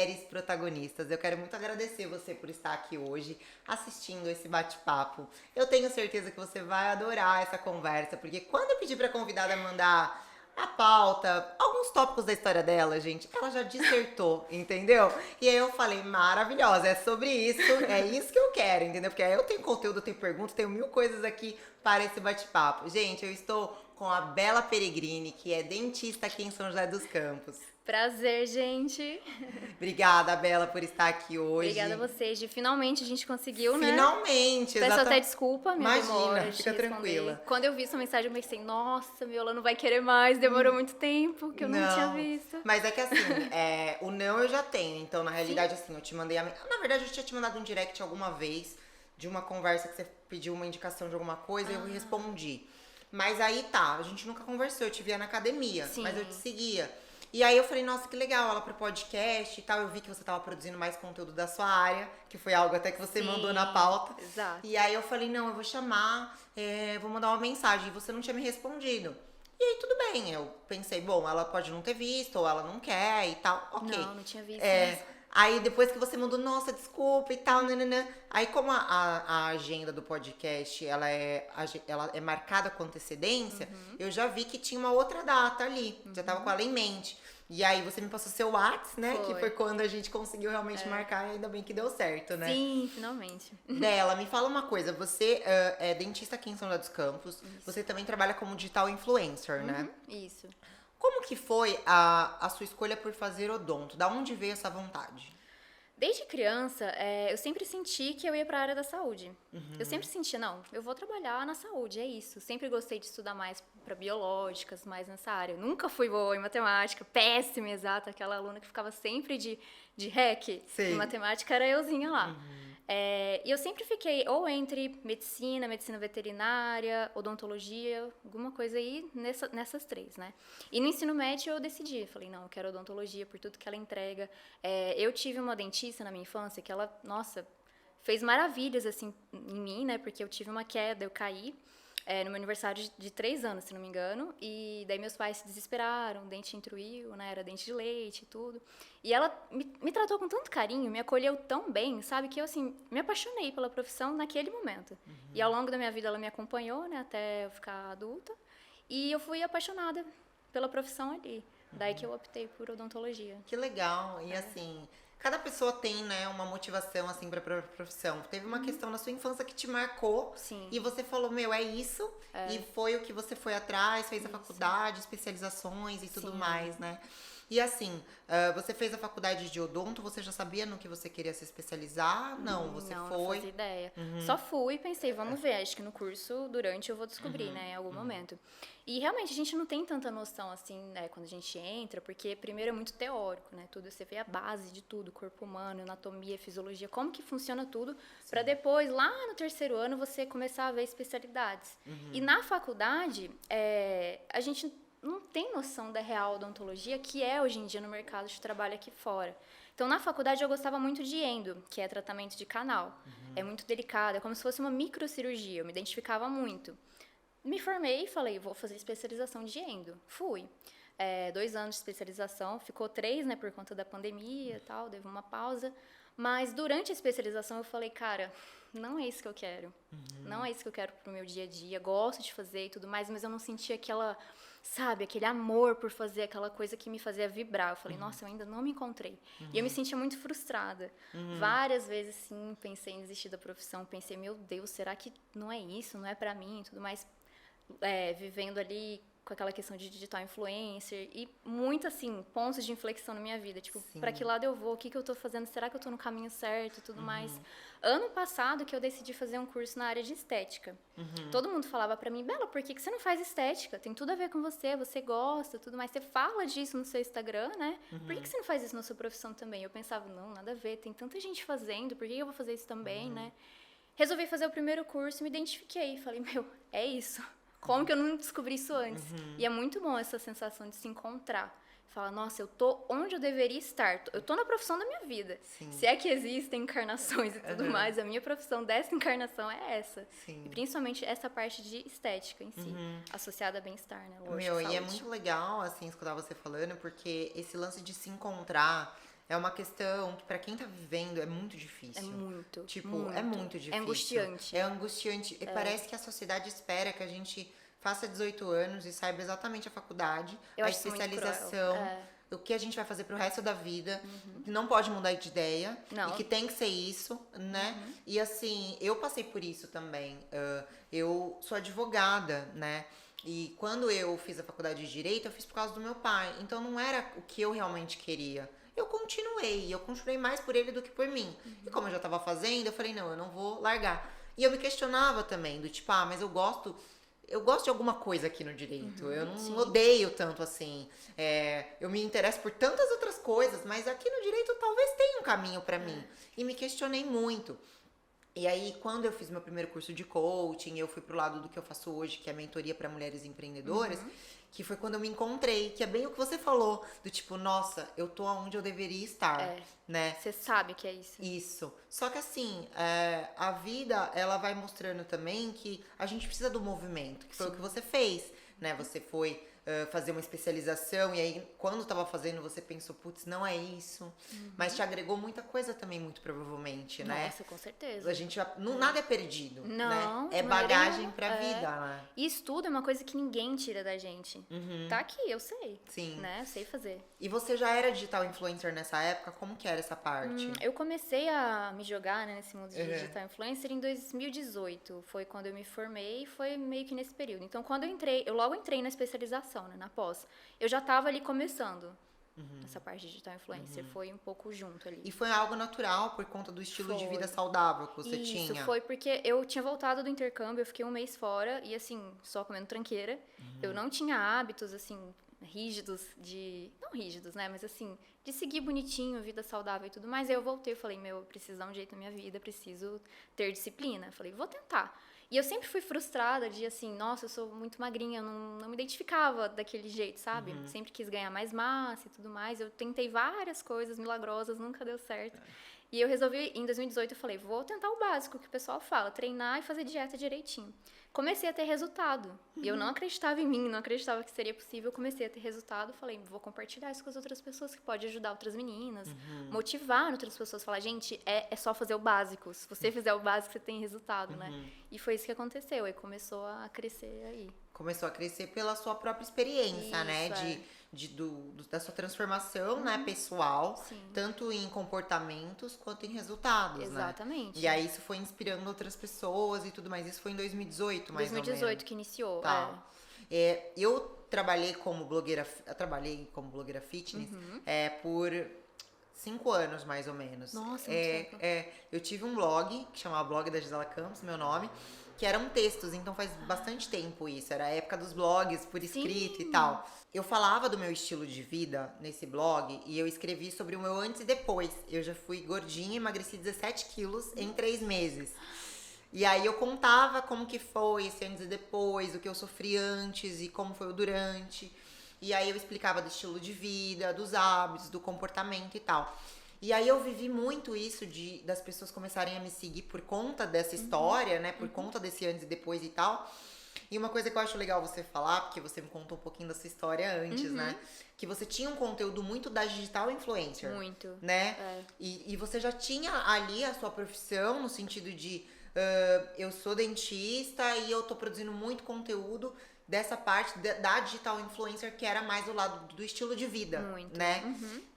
mulheres protagonistas. Eu quero muito agradecer você por estar aqui hoje, assistindo esse bate-papo. Eu tenho certeza que você vai adorar essa conversa, porque quando eu pedi pra convidada mandar a pauta, alguns tópicos da história dela, gente, ela já dissertou, entendeu? E aí eu falei, maravilhosa, é sobre isso, é isso que eu quero, entendeu? Porque aí eu tenho conteúdo, eu tenho perguntas, tenho mil coisas aqui para esse bate-papo. Gente, eu estou com a Bela Peregrini, que é dentista aqui em São José dos Campos. Prazer, gente. Obrigada, Bela, por estar aqui hoje. Obrigada a vocês. Finalmente a gente conseguiu, né? Finalmente, Peço até exatamente. desculpa, minha Imagina, demora de fica responder. tranquila. Quando eu vi sua mensagem, eu pensei, nossa, meu, ela não vai querer mais. Demorou muito tempo que eu não tinha visto. Mas é que assim, o não eu já tenho. Então, na realidade, assim, eu te mandei Na verdade, eu tinha te mandado um direct alguma vez de uma conversa que você pediu uma indicação de alguma coisa e eu respondi. Mas aí tá, a gente nunca conversou, eu te via na academia, Sim. mas eu te seguia. E aí eu falei, nossa, que legal, ela pro podcast e tal. Eu vi que você tava produzindo mais conteúdo da sua área, que foi algo até que você mandou na pauta. Exato. E aí eu falei, não, eu vou chamar, vou mandar uma mensagem. E você não tinha me respondido. E aí tudo bem, eu pensei, bom, ela pode não ter visto, ou ela não quer e tal, ok. Não tinha visto. Aí depois que você mandou, nossa, desculpa e tal, nananã. Aí como a agenda do podcast, ela é marcada com antecedência, eu já vi que tinha uma outra data ali, já tava com ela em mente. E aí você me passou seu WhatsApp, né, que foi quando a gente conseguiu realmente marcar, e ainda bem que deu certo, né? Sim, finalmente. Bela, me fala uma coisa, você é dentista aqui em São José dos Campos, você também trabalha como digital influencer, né? Isso. Como que foi a sua escolha por fazer odonto? Da onde veio essa vontade? Desde criança, eu sempre senti que eu ia para a área da saúde. Eu sempre sentia, não, eu vou trabalhar na saúde, é isso. Sempre gostei de estudar mais para biológicas, mais nessa área. Eu nunca fui boa em matemática, péssima, exata, aquela aluna que ficava sempre de REC. Sim. Em matemática era euzinha lá. E eu sempre fiquei ou entre medicina veterinária, odontologia, alguma coisa aí nessas três, né? E no ensino médio eu decidi, falei, não, eu quero odontologia por tudo que ela entrega. Eu tive uma dentista na minha infância que ela, nossa, fez maravilhas, assim, em mim, né? Porque eu tive uma queda, eu caí no meu aniversário de 3 anos, se não me engano. E daí meus pais se desesperaram, o dente intruiu, né? Era dente de leite e tudo. E ela me tratou com tanto carinho, me acolheu tão bem, sabe? Que eu, assim, me apaixonei pela profissão naquele momento. E ao longo da minha vida ela me acompanhou, né? Até eu ficar adulta. E eu fui apaixonada pela profissão ali. Daí que eu optei por odontologia. Que legal. E assim, cada pessoa tem, né, uma motivação assim pra profissão. Teve uma questão na sua infância que te marcou. Sim. E você falou, meu, é isso. E foi o que você foi atrás, fez a faculdade, especializações e tudo mais, né? E assim, você fez a faculdade de odonto, você já sabia no que você queria se especializar? Não, você não foi. Não fazia ideia. Só fui e pensei, vamos ver, acho que no curso, durante, eu vou descobrir, né, em algum momento. E realmente a gente não tem tanta noção, assim, né, quando a gente entra, porque primeiro é muito teórico, né, tudo, você vê a base de tudo, corpo humano, anatomia, fisiologia, como que funciona tudo, para depois, lá no terceiro ano, você começar a ver especialidades. E na faculdade, a gente não tem noção da real odontologia, que é hoje em dia no mercado de trabalho aqui fora. Então, na faculdade, eu gostava muito de endo, que é tratamento de canal. É muito delicado, é como se fosse uma microcirurgia, eu me identificava muito. Me formei e falei, vou fazer especialização de endo. Fui. 2 anos de especialização, ficou 3, né, por conta da pandemia e tal, teve uma pausa. Mas durante a especialização eu falei, cara, não é isso que eu quero. Não é isso que eu quero pro meu dia a dia. Gosto de fazer e tudo mais, mas eu não sentia aquela, sabe, aquele amor por fazer aquela coisa que me fazia vibrar. Eu falei, nossa, eu ainda não me encontrei. E eu me sentia muito frustrada. Várias vezes, sim, pensei em desistir da profissão. Pensei, meu Deus, será que não é isso? Não é pra mim e tudo mais. Vivendo ali com aquela questão de digital influencer e muito, assim, pontos de inflexão na minha vida. Tipo, pra que lado eu vou? O que eu tô fazendo? Será que eu tô no caminho certo e tudo mais? Ano passado que eu decidi fazer um curso na área de estética. Todo mundo falava pra mim, Bela, por que você não faz estética? Tem tudo a ver com você gosta, tudo mais. Você fala disso no seu Instagram, né? Por que você não faz isso na sua profissão também? Eu pensava, não, nada a ver. Tem tanta gente fazendo, por que eu vou fazer isso também, né? Resolvi fazer o primeiro curso, me identifiquei. Falei, meu, é isso. Como que eu não descobri isso antes? E é muito bom essa sensação de se encontrar. Fala, nossa, eu tô onde eu deveria estar. Eu tô na profissão da minha vida. Sim. Se é que existem encarnações e tudo mais, a minha profissão dessa encarnação é essa. Sim. E principalmente essa parte de estética em si, associada a bem-estar, né? Lógico, Meu, e é saúde. muito legal, assim, escutar você falando, porque esse lance de se encontrar é uma questão que pra quem tá vivendo é muito difícil. É muito, Tipo, é muito difícil. É angustiante. É angustiante. E parece que a sociedade espera que a gente faça 18 anos e saiba exatamente a faculdade, Eu a acho isso muito cruel. especialização, o que a gente vai fazer pro resto da vida. Não pode mudar de ideia. Não. E que tem que ser isso, né? E assim, eu passei por isso também. Eu sou advogada, né? E quando eu fiz a faculdade de Direito, eu fiz por causa do meu pai. Então não era o que eu realmente queria. Eu continuei mais por ele do que por mim. E como eu já tava fazendo, eu falei, não, eu não vou largar. E eu me questionava também, do tipo, mas eu gosto de alguma coisa aqui no direito. Eu não odeio tanto assim. Eu me interesso por tantas outras coisas, mas aqui no direito talvez tenha um caminho pra mim. E me questionei muito. E aí, quando eu fiz meu primeiro curso de coaching, eu fui pro lado do que eu faço hoje, que é mentoria para mulheres empreendedoras, que foi quando eu me encontrei, que é bem o que você falou, do tipo, nossa, eu tô onde eu deveria estar, né? Você sabe que é isso. Isso. Só que assim, a vida, ela vai mostrando também que a gente precisa do movimento, que foi o que você fez, né? Você foi fazer uma especialização e aí, quando tava fazendo, você pensou, putz, não é isso. Mas te agregou muita coisa também, muito provavelmente, né? Nossa, com certeza. A gente nada é perdido, Não, né? de É maneira bagagem nenhuma. pra vida, né? E estudo é uma coisa que ninguém tira da gente. Tá aqui, eu sei. Sim. Né? Eu sei fazer. E você já era digital influencer nessa época? Como que era essa parte? Eu comecei a me jogar, né, nesse mundo de digital influencer em 2018. Foi quando eu me formei e foi meio que nesse período. Então, quando eu logo entrei na especialização, né, na pós. Eu já tava ali começando essa parte de digital influencer. Foi um pouco junto ali. E foi algo natural por conta do estilo de vida saudável que você tinha? Isso, foi porque eu tinha voltado do intercâmbio, eu fiquei um mês fora e, assim, só comendo tranqueira. Eu não tinha hábitos, assim, rígidos não rígidos, né, mas assim, de seguir bonitinho, vida saudável e tudo mais. Aí eu voltei, eu falei, eu preciso dar um jeito na minha vida, preciso ter disciplina. Eu falei, vou tentar. E eu sempre fui frustrada de, assim, nossa, eu sou muito magrinha, eu não me identificava daquele jeito, sabe? Sempre quis ganhar mais massa e tudo mais. Eu tentei várias coisas milagrosas, nunca deu certo. E eu resolvi, em 2018, eu falei, vou tentar o básico que o pessoal fala, treinar e fazer dieta direitinho. Comecei a ter resultado. E eu não acreditava em mim, não acreditava que seria possível. Comecei a ter resultado, falei, vou compartilhar isso com as outras pessoas, que pode ajudar outras meninas, motivar outras pessoas, falar, gente, é só fazer o básico. Se você fizer o básico, você tem resultado, né? E foi isso que aconteceu, aí começou a crescer aí. Começou a crescer pela sua própria experiência, né? Da sua transformação, né, pessoal, tanto em comportamentos quanto em resultados, Exatamente. Né? E aí isso foi inspirando outras pessoas e tudo mais. Isso foi em 2018, mais 2018 ou menos. que iniciou, eu trabalhei como blogueira fitness por 5 anos, mais ou menos. Nossa, muito tempo. Eu tive um blog, que chamava Blog da Gisela Campos, meu nome, que eram textos, então faz bastante tempo isso. Era a época dos blogs por escrito e tal. Eu falava do meu estilo de vida nesse blog e eu escrevi sobre o meu antes e depois. Eu já fui gordinha e emagreci 17 quilos em 3 meses. E aí eu contava como que foi esse antes e depois, o que eu sofri antes e como foi o durante. E aí eu explicava do estilo de vida, dos hábitos, do comportamento e tal. E aí eu vivi muito isso das pessoas começarem a me seguir por conta dessa história, né? Por conta desse antes e depois e tal. E uma coisa que eu acho legal você falar, porque você me contou um pouquinho dessa história antes, né? Que você tinha um conteúdo muito da digital influencer. Muito. Né? E você já tinha ali a sua profissão, no sentido de eu sou dentista e eu tô produzindo muito conteúdo dessa parte da digital influencer, que era mais o lado do estilo de vida, muito. Né?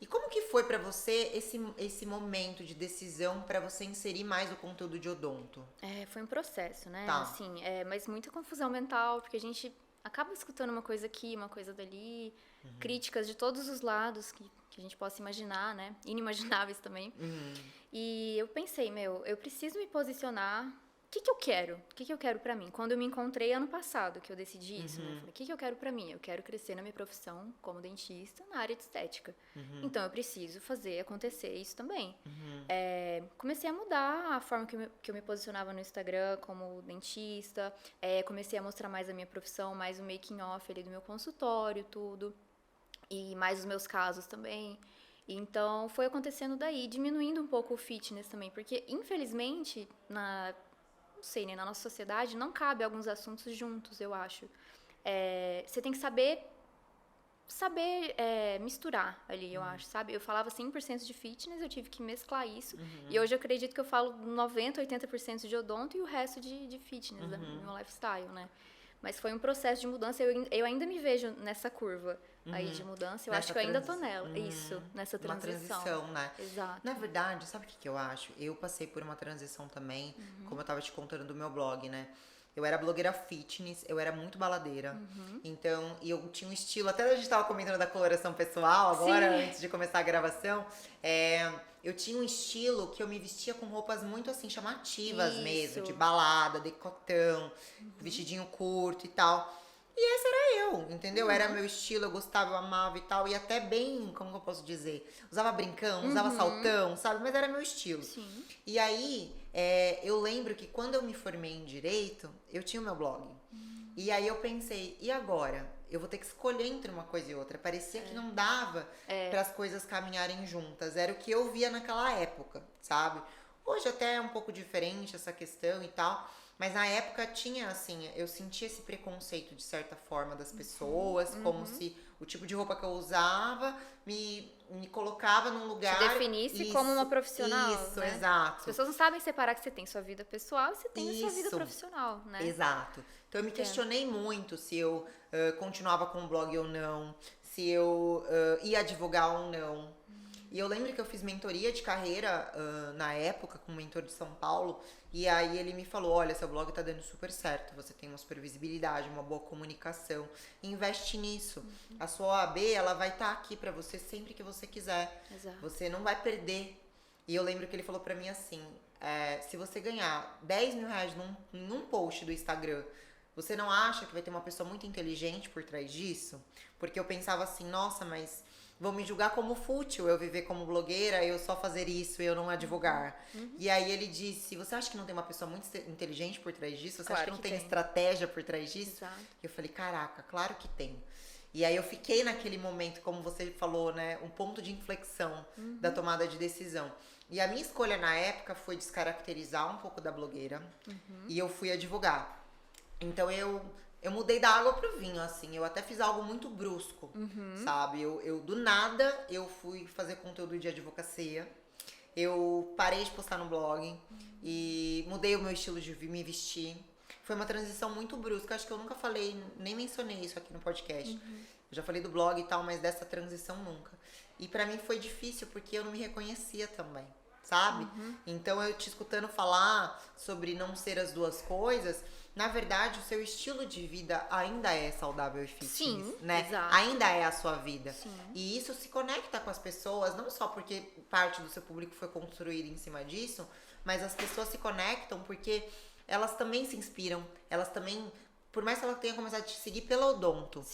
E como que foi pra você esse momento de decisão pra você inserir mais o conteúdo de odonto? Foi um processo, né? Tá. Assim, mas muita confusão mental, porque a gente acaba escutando uma coisa aqui, uma coisa dali, críticas de todos os lados que a gente possa imaginar, né? Inimagináveis também. E eu pensei, eu preciso me posicionar. O que eu quero? O que eu quero pra mim? Quando eu me encontrei ano passado, que eu decidi isso, né? Eu falei, o que eu quero pra mim? Eu quero crescer na minha profissão como dentista na área de estética. Então, eu preciso fazer acontecer isso também. Comecei a mudar a forma que eu me posicionava no Instagram como dentista. Comecei a mostrar mais a minha profissão, mais o making off ali do meu consultório, tudo. E mais os meus casos também. Então, foi acontecendo daí, diminuindo um pouco o fitness também. Porque, infelizmente, não sei, né? Na nossa sociedade não cabe alguns assuntos juntos, eu acho. Você tem que saber saber misturar ali, eu acho, sabe? Eu falava 100% de fitness, eu tive que mesclar isso. E hoje eu acredito que eu falo 90%, 80% de odonto e o resto de fitness, do meu lifestyle, né? Mas foi um processo de mudança, eu ainda me vejo nessa curva aí de mudança, eu Nessa acho que eu ainda tô nela. Isso, nessa Uma transição. transição, né? Exato. Na verdade, sabe o que eu acho? Eu passei por uma transição também, como eu tava te contando do meu blog, né? Eu era blogueira fitness, eu era muito baladeira. Então, e eu tinha um estilo, até a gente tava comentando da coloração pessoal agora, antes de começar a gravação. Eu tinha um estilo que eu me vestia com roupas muito assim, chamativas mesmo, de balada, decotão, vestidinho curto e tal. E esse era eu, entendeu? Era meu estilo, eu gostava, eu amava e tal. E até bem, como que eu posso dizer? Usava brincão, usava saltão, sabe? Mas era meu estilo. Sim. E aí, eu lembro que quando eu me formei em Direito, eu tinha o meu blog. E aí eu pensei, e agora? Eu vou ter que escolher entre uma coisa e outra. Parecia que não dava para as coisas caminharem juntas. Era o que eu via naquela época, sabe? Hoje até é um pouco diferente essa questão e tal. Mas na época tinha, assim, eu sentia esse preconceito de certa forma das pessoas, como se o tipo de roupa que eu usava me colocava num lugar... Te definisse como uma profissional, Isso, né? exato. As pessoas não sabem separar que você tem sua vida pessoal e você tem a sua vida profissional, né? Exato. Então eu me questionei muito se eu continuava com o blog ou não, se eu ia advogar ou não. E eu lembro que eu fiz mentoria de carreira na época com um mentor de São Paulo. E aí ele me falou, olha, seu blog tá dando super certo. Você tem uma super visibilidade, uma boa comunicação. Investe nisso. A sua OAB, ela vai estar aqui pra você sempre que você quiser. Exato. Você não vai perder. E eu lembro que ele falou pra mim assim, se você ganhar 10 mil reais num post do Instagram, você não acha que vai ter uma pessoa muito inteligente por trás disso? Porque eu pensava assim, nossa, mas... vão me julgar como fútil eu viver como blogueira, eu só fazer isso e eu não advogar. E aí ele disse, você acha que não tem uma pessoa muito inteligente por trás disso? Você acha que não tem estratégia por trás disso? Exato. Eu falei, caraca, claro que tem. E aí eu fiquei naquele momento, como você falou, né, um ponto de inflexão da tomada de decisão. E a minha escolha na época foi descaracterizar um pouco da blogueira e eu fui advogar. Então eu mudei da água pro vinho, assim. Eu até fiz algo muito brusco, sabe? Eu do nada, eu fui fazer conteúdo de advocacia. Eu parei de postar no blog e mudei o meu estilo de me vestir. Foi uma transição muito brusca. Acho que eu nunca falei, nem mencionei isso aqui no podcast. Eu já falei do blog e tal, mas dessa transição nunca. E pra mim foi difícil porque eu não me reconhecia também, sabe? Então eu te escutando falar sobre não ser as duas coisas... Na verdade, o seu estilo de vida ainda é saudável e fitness, Sim, né? exato. Ainda é a sua vida. Sim. E isso se conecta com as pessoas, não só porque parte do seu público foi construída em cima disso, mas as pessoas se conectam porque elas também se inspiram, elas também, por mais que ela tenha começado a te seguir pela odonto,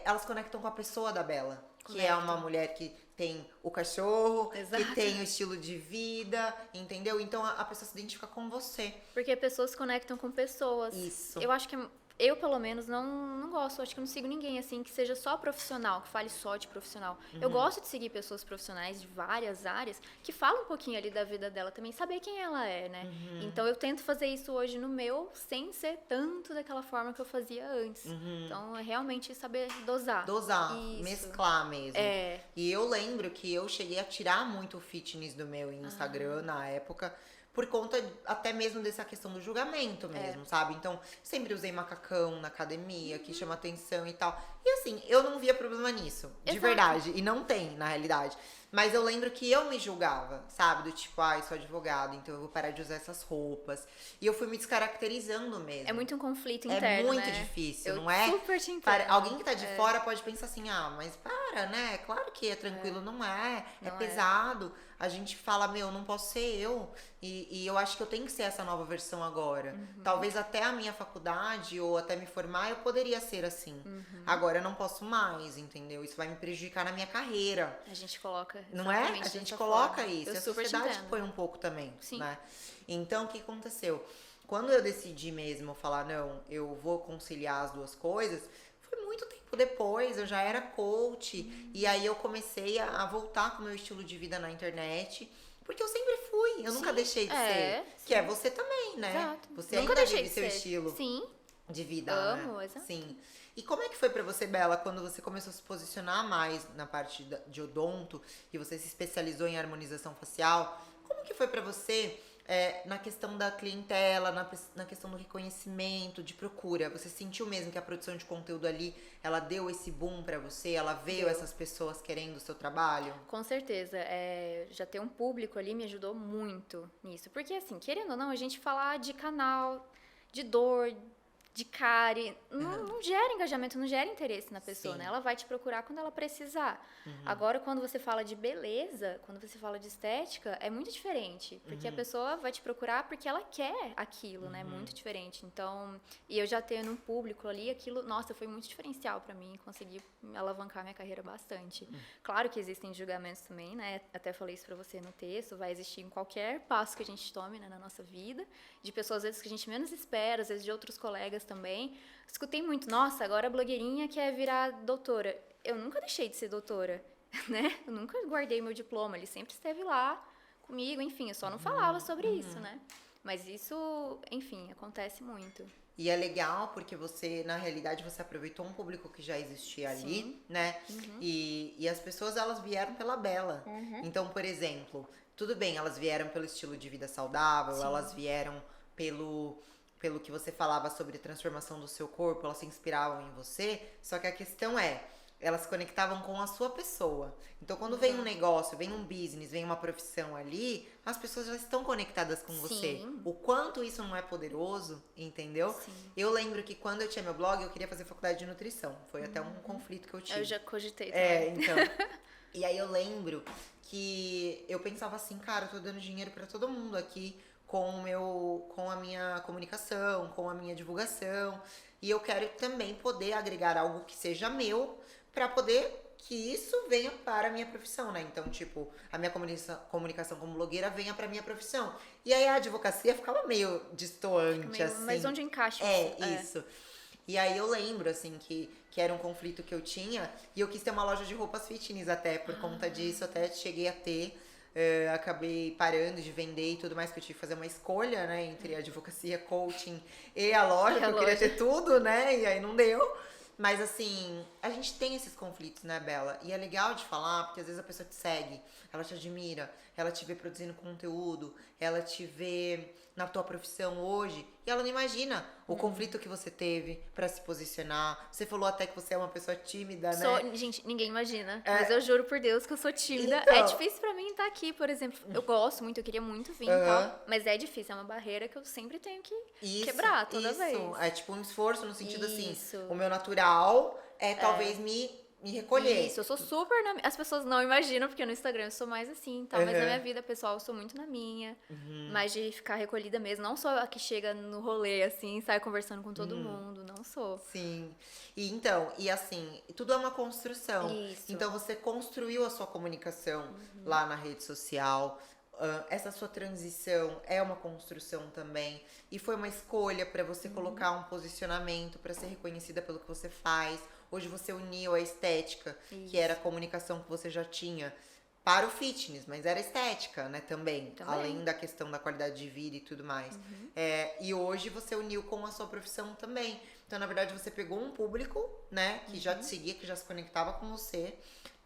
elas conectam com a pessoa da Bela, que é uma mulher que tem o cachorro, que tem o estilo de vida, entendeu? Então a pessoa se identifica com você. Porque pessoas se conectam com pessoas. Isso. Eu acho que eu, pelo menos, não gosto. Acho que eu não sigo ninguém, assim, que seja só profissional, que fale só de profissional. Eu gosto de seguir pessoas profissionais de várias áreas que falam um pouquinho ali da vida dela também, saber quem ela é, né? Então, eu tento fazer isso hoje no meu, sem ser tanto daquela forma que eu fazia antes. Então, é realmente saber dosar. Dosar, isso. mesclar mesmo. E eu lembro que eu cheguei a tirar muito o fitness do meu Instagram na época, por conta até mesmo dessa questão do julgamento mesmo, sabe? Então, sempre usei macacão na academia, que chama atenção e tal. E assim, eu não via problema nisso, de verdade. E não tem, na realidade. Mas eu lembro que eu me julgava, sabe? Do tipo, eu sou advogada, então eu vou parar de usar essas roupas. E eu fui me descaracterizando mesmo. É muito um conflito interno, É muito né? difícil, Eu não é? super te entendo. Alguém que tá de fora pode pensar assim, mas para, né? Claro que é tranquilo, não é. É pesado. A gente fala, não posso ser eu. E eu acho que eu tenho que ser essa nova versão agora. Talvez até a minha faculdade ou até me formar, eu poderia ser assim. Agora eu não posso mais, entendeu? Isso vai me prejudicar na minha carreira. A gente coloca. Não é? A gente coloca isso. Eu a super sociedade te entendo. põe um pouco também, Sim. né? Então, o que aconteceu? Quando eu decidi mesmo falar, não, eu vou conciliar as duas coisas, foi muito tempo depois, eu já era coach. E aí eu comecei a voltar com o meu estilo de vida na internet. Porque eu sempre fui, eu nunca deixei de ser. Que é você também, né? Exato. Você Nunca ainda deixei vive de seu ser. estilo. Sim. De vida, né? Amo, exato. Sim. E como é que foi pra você, Bela, quando você começou a se posicionar mais na parte de odonto e você se especializou em harmonização facial? Como que foi pra você na questão da clientela, na questão do reconhecimento, de procura? Você sentiu mesmo que a produção de conteúdo ali, ela deu esse boom pra você? Ela veio Deu. essas pessoas querendo o seu trabalho? Com certeza, já ter um público ali me ajudou muito nisso. Porque, assim, querendo ou não, a gente falar de canal, de dor, de cárie, não gera engajamento, não gera interesse na pessoa, Sim. né? Ela vai te procurar quando ela precisar. Agora, quando você fala de beleza, quando você fala de estética, é muito diferente. Porque a pessoa vai te procurar porque ela quer aquilo, né? Muito diferente. Então, e eu já tendo um público ali, aquilo, nossa, foi muito diferencial pra mim. Consegui alavancar minha carreira bastante. Claro que existem julgamentos também, né? Até falei isso pra você no texto, vai existir em qualquer passo que a gente tome, né, na nossa vida. De pessoas, às vezes, que a gente menos espera, às vezes de outros colegas também. Escutei muito, nossa, agora a blogueirinha quer virar doutora. Eu nunca deixei de ser doutora, né? Eu nunca guardei meu diploma, ele sempre esteve lá comigo, enfim, eu só não falava sobre isso, né? Mas isso, enfim, acontece muito. E é legal porque você, na realidade, você aproveitou um público que já existia ali, Sim. né? E as pessoas, elas vieram pela Bela. Então, por exemplo, tudo bem, elas vieram pelo estilo de vida saudável, Sim. elas vieram pelo que você falava sobre transformação do seu corpo, elas se inspiravam em você, só que a questão é, elas se conectavam com a sua pessoa. Então, quando vem um negócio, vem um business, vem uma profissão ali, as pessoas já estão conectadas com você. Sim. O quanto isso não é poderoso, entendeu? Sim. Eu lembro que quando eu tinha meu blog, eu queria fazer faculdade de nutrição. Foi até um conflito que eu tive. Eu já cogitei também. Então. E aí eu lembro que eu pensava assim, cara, eu tô dando dinheiro pra todo mundo aqui com a minha comunicação, com a minha divulgação. E eu quero também poder agregar algo que seja meu pra poder que isso venha para a minha profissão, né? Então, tipo, a minha comunicação como blogueira venha pra minha profissão. E aí a advocacia ficava meio distoante, assim. Mas onde encaixa Isso. E aí eu lembro, assim, que era um conflito que eu tinha. E eu quis ter uma loja de roupas fitness até, por conta disso. Até cheguei a ter. Acabei parando de vender e tudo mais, que eu tive que fazer uma escolha, né? Entre a advocacia, coaching e a loja. Porque eu queria ter tudo, né? E aí não deu. Mas assim, a gente tem esses conflitos, né, Bela? E é legal de falar, porque às vezes a pessoa te segue, ela te admira, ela te vê produzindo conteúdo, ela te vê na tua profissão hoje, e ela não imagina o conflito que você teve pra se posicionar. Você falou até que você é uma pessoa tímida, né? Gente, ninguém imagina. Mas eu juro por Deus que eu sou tímida. Então. É difícil pra mim estar aqui, por exemplo. Eu gosto muito, eu queria muito vir e tal. Mas é difícil, é uma barreira que eu sempre tenho que quebrar toda vez. É tipo um esforço no sentido assim, Isso. o meu natural é talvez me recolher. Isso, eu sou super as pessoas não imaginam, porque no Instagram eu sou mais assim, tá? Mas na minha vida pessoal eu sou muito na minha. Mais de ficar recolhida mesmo. Não sou a que chega no rolê, assim, sai conversando com todo mundo. Não sou. Sim. E então, e assim, tudo é uma construção. Isso. Então você construiu a sua comunicação lá na rede social. Essa sua transição é uma construção também. E foi uma escolha pra você colocar um posicionamento, pra ser reconhecida pelo que você faz. Hoje você uniu a estética, que era a comunicação que você já tinha, para o fitness, mas era estética, né, também. Além da questão da qualidade de vida e tudo mais. E hoje você uniu com a sua profissão também. Então, na verdade, você pegou um público, né, que já te seguia, que já se conectava com você,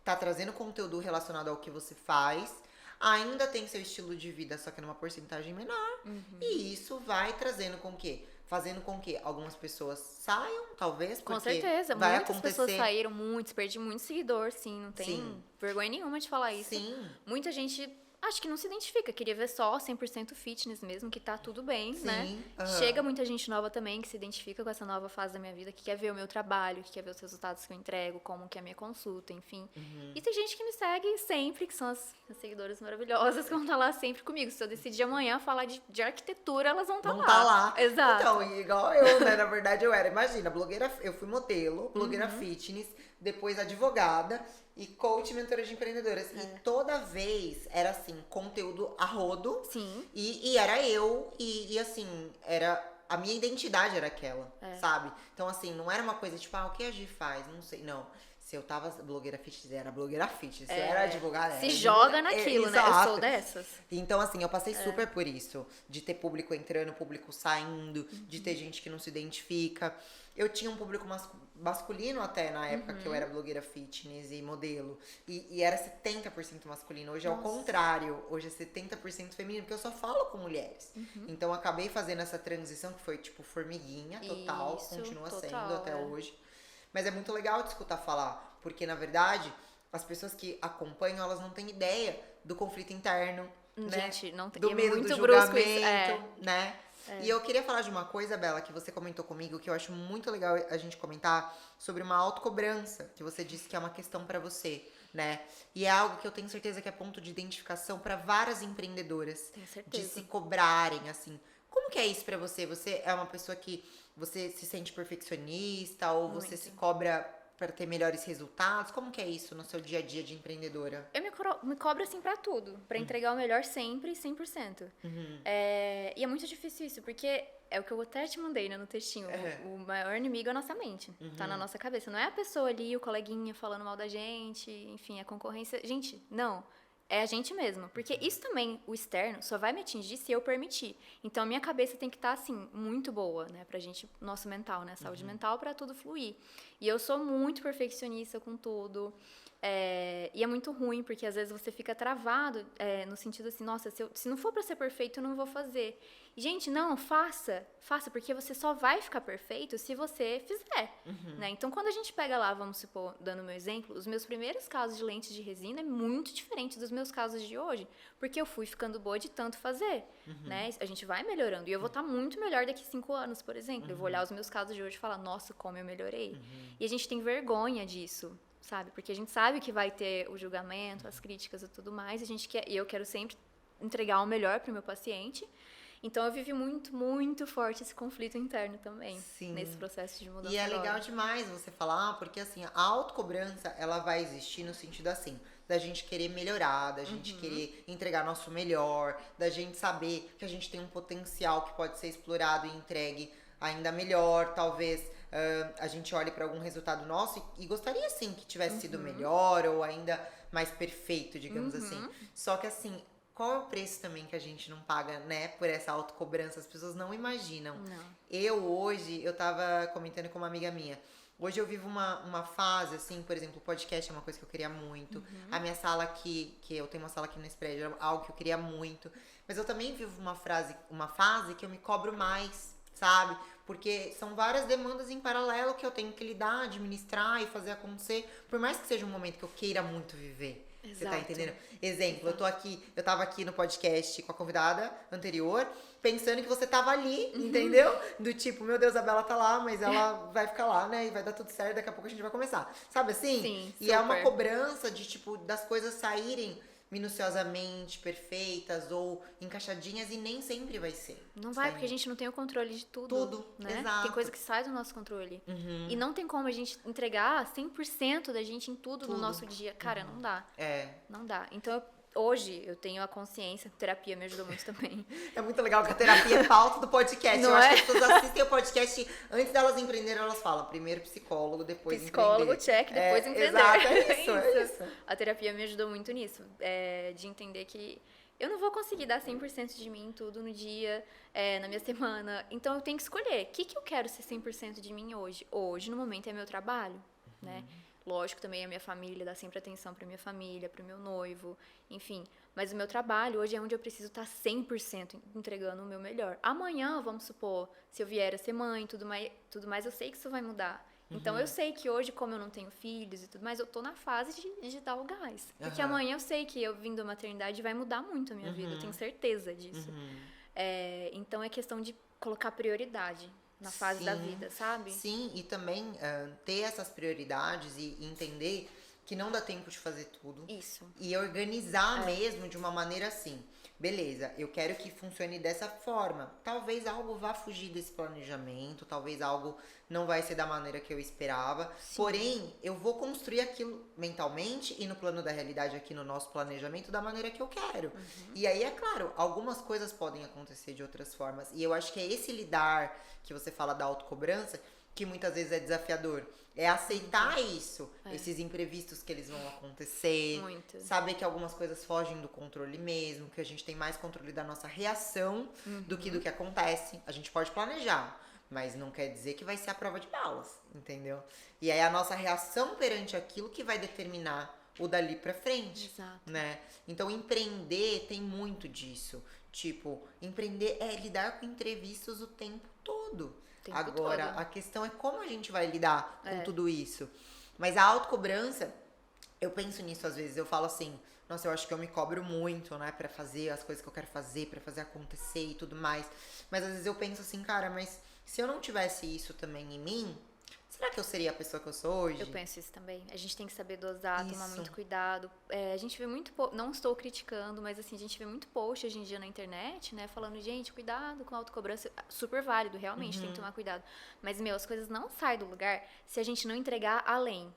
tá trazendo conteúdo relacionado ao que você faz, ainda tem seu estilo de vida, só que numa porcentagem menor. E isso vai trazendo com que? Fazendo com que algumas pessoas saiam, talvez, porque Com certeza, vai muitas acontecer... pessoas saíram, perdi muito seguidor, sim, não tem vergonha nenhuma de falar isso. Sim. Muita gente, acho que não se identifica, queria ver só 100% fitness mesmo, que tá tudo bem, né? Chega muita gente nova também que se identifica com essa nova fase da minha vida, que quer ver o meu trabalho, que quer ver os resultados que eu entrego, como que é a minha consulta, enfim. E tem gente que me segue sempre, que são as seguidoras maravilhosas, que vão estar lá sempre comigo. Se eu decidir amanhã falar de arquitetura, elas vão estar lá. Vão tá lá. Exato. Então, igual eu, né? Na verdade, eu era, imagina, blogueira, eu fui modelo, blogueira fitness, depois advogada e coach e mentora de empreendedoras. E toda vez era assim, conteúdo a rodo. Sim. E era eu, e assim, era. A minha identidade era aquela, sabe? Então, assim, não era uma coisa tipo, o que a Gi faz? Não sei, não. se eu tava blogueira fitness, era blogueira fitness. Se eu era advogada, Se era joga advogada. naquilo, né? Eu Exato. sou dessas. Então, assim, eu passei super por isso. De ter público entrando, público saindo, de ter gente que não se identifica. Eu tinha um público masculino até na época que eu era blogueira fitness e modelo. E era 70% masculino. Hoje é o contrário. Hoje é 70% feminino, porque eu só falo com mulheres. Então, eu acabei fazendo essa transição que foi, tipo, formiguinha total. Isso, Continua total, sendo até hoje. Mas é muito legal te escutar falar. Porque, na verdade, as pessoas que acompanham, elas não têm ideia do conflito interno, né? Gente, não tem. Do é medo muito do brusco isso. julgamento, né? E eu queria falar de uma coisa, Bela, que você comentou comigo, que eu acho muito legal a gente comentar sobre uma autocobrança, que você disse que é uma questão pra você, né? E é algo que eu tenho certeza que é ponto de identificação pra várias empreendedoras. Tenho De certeza. se cobrarem, assim. Como que é isso pra você? Você é uma pessoa que você se sente perfeccionista ou você Muito. se cobra pra ter melhores resultados? Como que é isso no seu dia a dia de empreendedora? Eu me cobro assim pra tudo, pra entregar o melhor sempre, 100%. E é muito difícil isso, porque é o que eu até te mandei, né, no textinho. O maior inimigo é a nossa mente, tá na nossa cabeça. Não é a pessoa ali, o coleguinha falando mal da gente, enfim, a concorrência. Gente, não. É a gente mesmo. Porque isso também, o externo, só vai me atingir se eu permitir. Então, a minha cabeça tem que estar, assim, muito boa, né? Pra gente, nosso mental, né? Saúde mental, pra tudo fluir. E eu sou muito perfeccionista com tudo. E é muito ruim, porque às vezes você fica travado no sentido assim, nossa, se não for pra ser perfeito, eu não vou fazer. E, gente, não, faça, porque você só vai ficar perfeito se você fizer, né? Então, quando a gente pega lá, vamos supor, dando o meu exemplo, os meus primeiros casos de lentes de resina é muito diferente dos meus casos de hoje, porque eu fui ficando boa de tanto fazer, né? A gente vai melhorando, e eu vou estar muito melhor daqui 5 anos, por exemplo. Eu vou olhar os meus casos de hoje e falar, nossa, como eu melhorei. E a gente tem vergonha disso, sabe? Porque a gente sabe que vai ter o julgamento, as críticas e tudo mais, e eu quero sempre entregar o melhor para o meu paciente. Então, eu vivi muito, muito forte esse conflito interno também, nesse processo de mudança. E é legal demais você falar, porque assim, a autocobrança, ela vai existir no sentido assim, da gente querer melhorar, da gente querer entregar nosso melhor, da gente saber que a gente tem um potencial que pode ser explorado e entregue ainda melhor, talvez a gente olhe para algum resultado nosso e gostaria sim que tivesse sido melhor ou ainda mais perfeito, digamos assim. Só que assim, qual é o preço também que a gente não paga, né, por essa autocobrança? As pessoas não imaginam. Não. Eu tava comentando com uma amiga minha, hoje eu vivo uma fase, assim, por exemplo, o podcast é uma coisa que eu queria muito. A minha sala aqui, que eu tenho uma sala aqui nesse prédio, é algo que eu queria muito. Mas eu também vivo uma fase que eu me cobro mais, sabe? Porque são várias demandas em paralelo que eu tenho que lidar, administrar e fazer acontecer. Por mais que seja um momento que eu queira muito viver. Exato. Você tá entendendo? Exemplo, eu tava aqui no podcast com a convidada anterior, pensando que você tava ali, entendeu? Do tipo, meu Deus, a Bela tá lá, mas ela vai ficar lá, né? E vai dar tudo certo, daqui a pouco a gente vai começar. Sabe assim? Sim, e é uma super. cobrança de, tipo, das coisas saírem minuciosamente, perfeitas ou encaixadinhas e nem sempre vai ser. Não vai, porque a gente não tem o controle de tudo. Tudo, né? exato. Tem coisa que sai do nosso controle. E não tem como a gente entregar 100% da gente em tudo no nosso dia. Cara, não dá. Não dá. Então, hoje, eu tenho a consciência, terapia me ajudou muito também. É muito legal que a terapia é pauta do podcast. Não eu acho é? que as pessoas assistem o podcast, antes delas empreenderem, elas falam primeiro psicólogo, depois Psicólogo, empreender. check, depois empreender. Exato, é isso. A terapia me ajudou muito nisso. De entender que eu não vou conseguir dar 100% de mim em tudo no dia, na minha semana. Então, eu tenho que escolher. O que eu quero ser 100% de mim hoje? Hoje, no momento, é meu trabalho, né? Lógico, também a minha família, dar sempre atenção pra minha família, pro meu noivo, enfim. Mas o meu trabalho hoje é onde eu preciso estar 100% entregando o meu melhor. Amanhã, vamos supor, se eu vier a ser mãe, tudo mais, eu sei que isso vai mudar. Então, eu sei que hoje, como eu não tenho filhos e tudo mais, eu tô na fase de dar o gás. Porque amanhã eu sei que eu vindo da maternidade vai mudar muito a minha vida, eu tenho certeza disso. Então, é questão de colocar prioridade na fase da vida, sabe? Sim, e também ter essas prioridades e entender que não dá tempo de fazer tudo. Isso. E organizar mesmo de uma maneira assim. Beleza, eu quero que funcione dessa forma. Talvez algo vá fugir desse planejamento, talvez algo não vai ser da maneira que eu esperava. Sim. Porém, eu vou construir aquilo mentalmente e no plano da realidade aqui no nosso planejamento da maneira que eu quero. E aí, é claro, algumas coisas podem acontecer de outras formas. E eu acho que é esse lidar que você fala da autocobrança que muitas vezes é desafiador? É aceitar isso, esses imprevistos que eles vão acontecer. Muito. Saber que algumas coisas fogem do controle mesmo, que a gente tem mais controle da nossa reação do que acontece. A gente pode planejar, mas não quer dizer que vai ser a prova de balas, entendeu? E aí a nossa reação perante aquilo que vai determinar o dali pra frente, Exato. né? Então empreender tem muito disso. Tipo, empreender é lidar com imprevistos o tempo todo. Tempo Agora, todo. a questão é como a gente vai lidar com tudo isso. Mas a autocobrança, eu penso nisso às vezes, eu falo assim, nossa, eu acho que eu me cobro muito, né, pra fazer as coisas que eu quero fazer, pra fazer acontecer e tudo mais. Mas às vezes eu penso assim, cara, mas se eu não tivesse isso também em mim, será que eu seria a pessoa que eu sou hoje? Eu penso isso também. A gente tem que saber dosar, tomar Isso. muito cuidado. A gente vê muito, não estou criticando, mas assim, a gente vê muito post hoje em dia na internet, né, falando, gente, cuidado com a autocobrança. Super válido, realmente, tem que tomar cuidado. Mas, as coisas não saem do lugar se a gente não entregar além.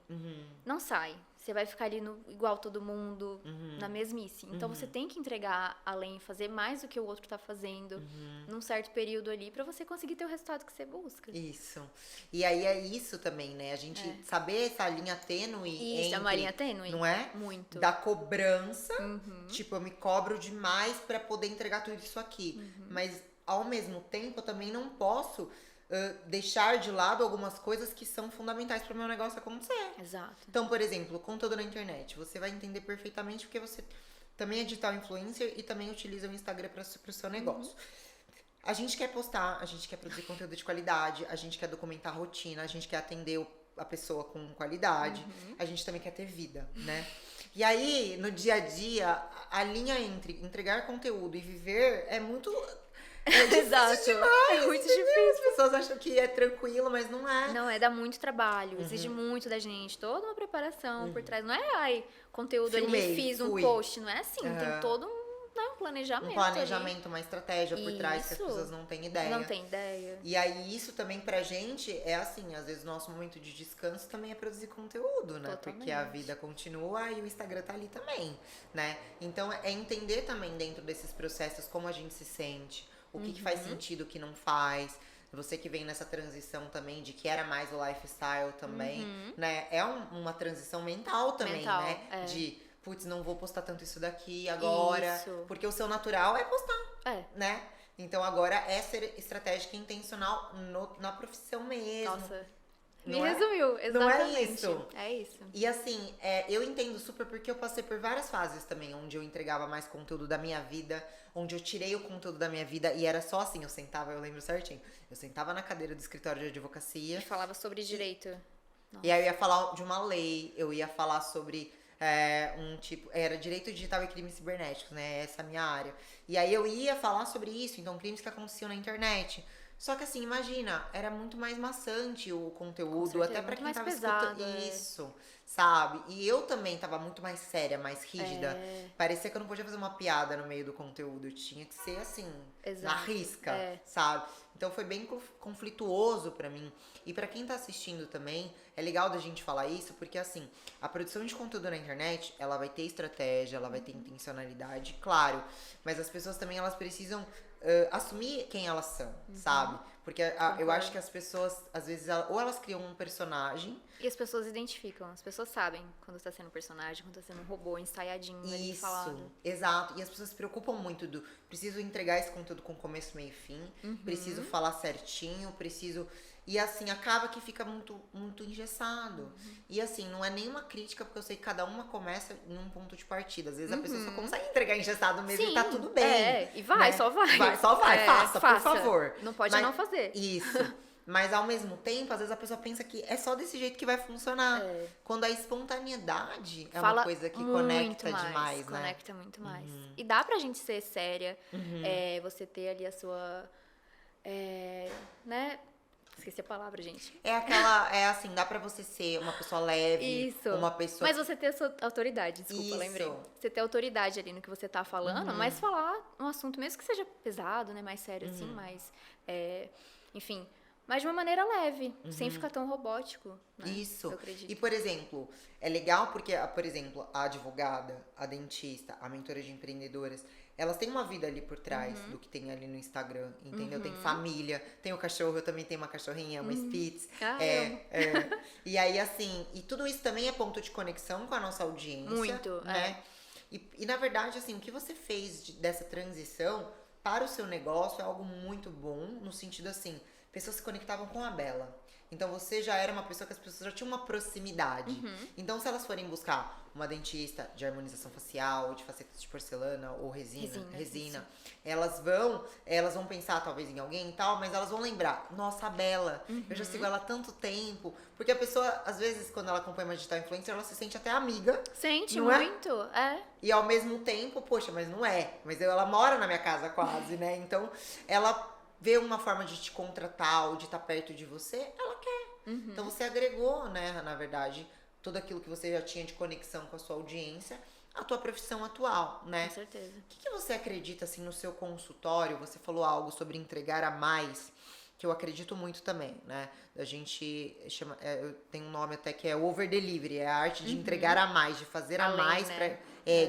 Não sai. Você vai ficar ali igual todo mundo, na mesmice. Então, você tem que entregar além, fazer mais do que o outro tá fazendo, num certo período ali, pra você conseguir ter o resultado que você busca. Isso. E aí é isso também, né? A gente saber essa linha tênue Isso, entre, a marinha tênue. não é? Muito. Da cobrança, tipo, eu me cobro demais pra poder entregar tudo isso aqui. Mas, ao mesmo tempo, eu também não posso deixar de lado algumas coisas que são fundamentais para o meu negócio acontecer. Exato. Então, por exemplo, conteúdo na internet. Você vai entender perfeitamente porque você também é digital influencer e também utiliza o Instagram para o seu negócio. A gente quer postar, a gente quer produzir conteúdo de qualidade, a gente quer documentar a rotina, a gente quer atender a pessoa com qualidade, a gente também quer ter vida, né? E aí, no dia a dia, a linha entre entregar conteúdo e viver é muito... Exato. Demais, é muito entendeu? difícil. As pessoas acham que é tranquilo, mas não é. Não, dá muito trabalho, exige muito da gente, toda uma preparação por trás. Não é, conteúdo Filmei, ali, fiz um fui. post, não é assim, tem todo um planejamento. Um planejamento, uma estratégia por trás que as Isso. pessoas não têm ideia. Não tem ideia. E aí, isso também pra gente é assim, às vezes o nosso momento de descanso também é produzir conteúdo, né? Totalmente. Porque a vida continua e o Instagram tá ali também, né? Então, é entender também dentro desses processos como a gente se sente, o que faz sentido, o que não faz. Você que vem nessa transição também de que era mais o lifestyle também, né? É uma transição mental também, né? De, putz, não vou postar tanto isso daqui agora. Isso. Porque o seu natural é postar, né? Então agora é ser estratégica e intencional na profissão mesmo. Nossa, me Não é? resumiu, exatamente. Não é isso? É isso. E assim, eu entendo super porque eu passei por várias fases também, onde eu entregava mais conteúdo da minha vida, onde eu tirei o conteúdo da minha vida e era só assim, eu sentava, eu lembro certinho, eu sentava na cadeira do escritório de advocacia. E falava sobre direito. E aí eu ia falar de uma lei, eu ia falar sobre era direito digital e crimes cibernéticos, né? Essa é a minha área. E aí eu ia falar sobre isso, então crimes que aconteciam na internet. Só que assim, imagina, era muito mais maçante o conteúdo, até pra muito quem mais tava pesado, escutando isso, sabe? E eu também tava muito mais séria, mais rígida. É. Parecia que eu não podia fazer uma piada no meio do conteúdo, tinha que ser assim, na Exato. risca, É. sabe? Então foi bem conflituoso pra mim. E pra quem tá assistindo também, é legal da gente falar isso, porque assim, a produção de conteúdo na internet, ela vai ter estratégia, ela vai ter intencionalidade, claro. Mas as pessoas também, elas precisam assumir quem elas são, sabe? Porque eu acho que as pessoas, às vezes, ou elas criam um personagem. E as pessoas identificam, as pessoas sabem quando tá sendo um personagem, quando tá sendo um robô ensaiadinho, ali falado. Exato. E as pessoas se preocupam muito do preciso entregar esse conteúdo com começo, meio e fim, preciso falar certinho, preciso. E assim, acaba que fica muito, muito engessado. E assim, não é nenhuma crítica, porque eu sei que cada uma começa em um ponto de partida. Às vezes a pessoa só consegue entregar engessado mesmo e tá tudo bem. E vai, né? só vai. Só vai, faça, por favor. Não pode Mas- não fazer. Isso. Mas ao mesmo tempo, às vezes a pessoa pensa que é só desse jeito que vai funcionar. Quando a espontaneidade é Fala uma coisa que muito conecta mais, demais, né? Conecta muito mais. E dá pra gente ser séria, você ter ali a sua, né? Esqueci a palavra, gente. Assim, dá pra você ser uma pessoa leve, Isso. uma pessoa... Mas você ter a sua autoridade, desculpa, Isso. lembrei. Você ter autoridade ali no que você tá falando, mas falar um assunto, mesmo que seja pesado, né? Mais sério, assim, mais... enfim, mas de uma maneira leve, sem ficar tão robótico, né? Isso. Eu acredito. E, por exemplo, é legal porque, por exemplo, a advogada, a dentista, a mentora de empreendedoras, elas têm uma vida ali por trás do que tem ali no Instagram, entendeu? Tem família, tem o cachorro, eu também tenho uma cachorrinha, uma Spitz. Ah, amo. E aí, assim, e tudo isso também é ponto de conexão com a nossa audiência. Muito, né? E na verdade, assim, o que você fez dessa transição para o seu negócio é algo muito bom, no sentido assim, pessoas se conectavam com a Bela. Então você já era uma pessoa que as pessoas já tinham uma proximidade. Então se elas forem buscar uma dentista de harmonização facial, de facetas de porcelana ou resina, elas vão pensar talvez em alguém e tal, mas elas vão lembrar, nossa, a Bela, eu já sigo ela há tanto tempo. Porque a pessoa, às vezes, quando ela acompanha uma digital influencer, ela se sente até amiga. Sente não muito, E ao mesmo tempo, poxa, mas não é. Mas ela mora na minha casa quase, né? Então, ela vê uma forma de te contratar ou de estar perto de você, ela quer. Então você agregou, né, na verdade, tudo aquilo que você já tinha de conexão com a sua audiência, a tua profissão atual, né? Com certeza. O que você acredita, assim, no seu consultório? Você falou algo sobre entregar a mais, que eu acredito muito também, né? A gente chama, eu tenho um nome até que é over delivery, é a arte de entregar a mais, de fazer a Além, mais, né?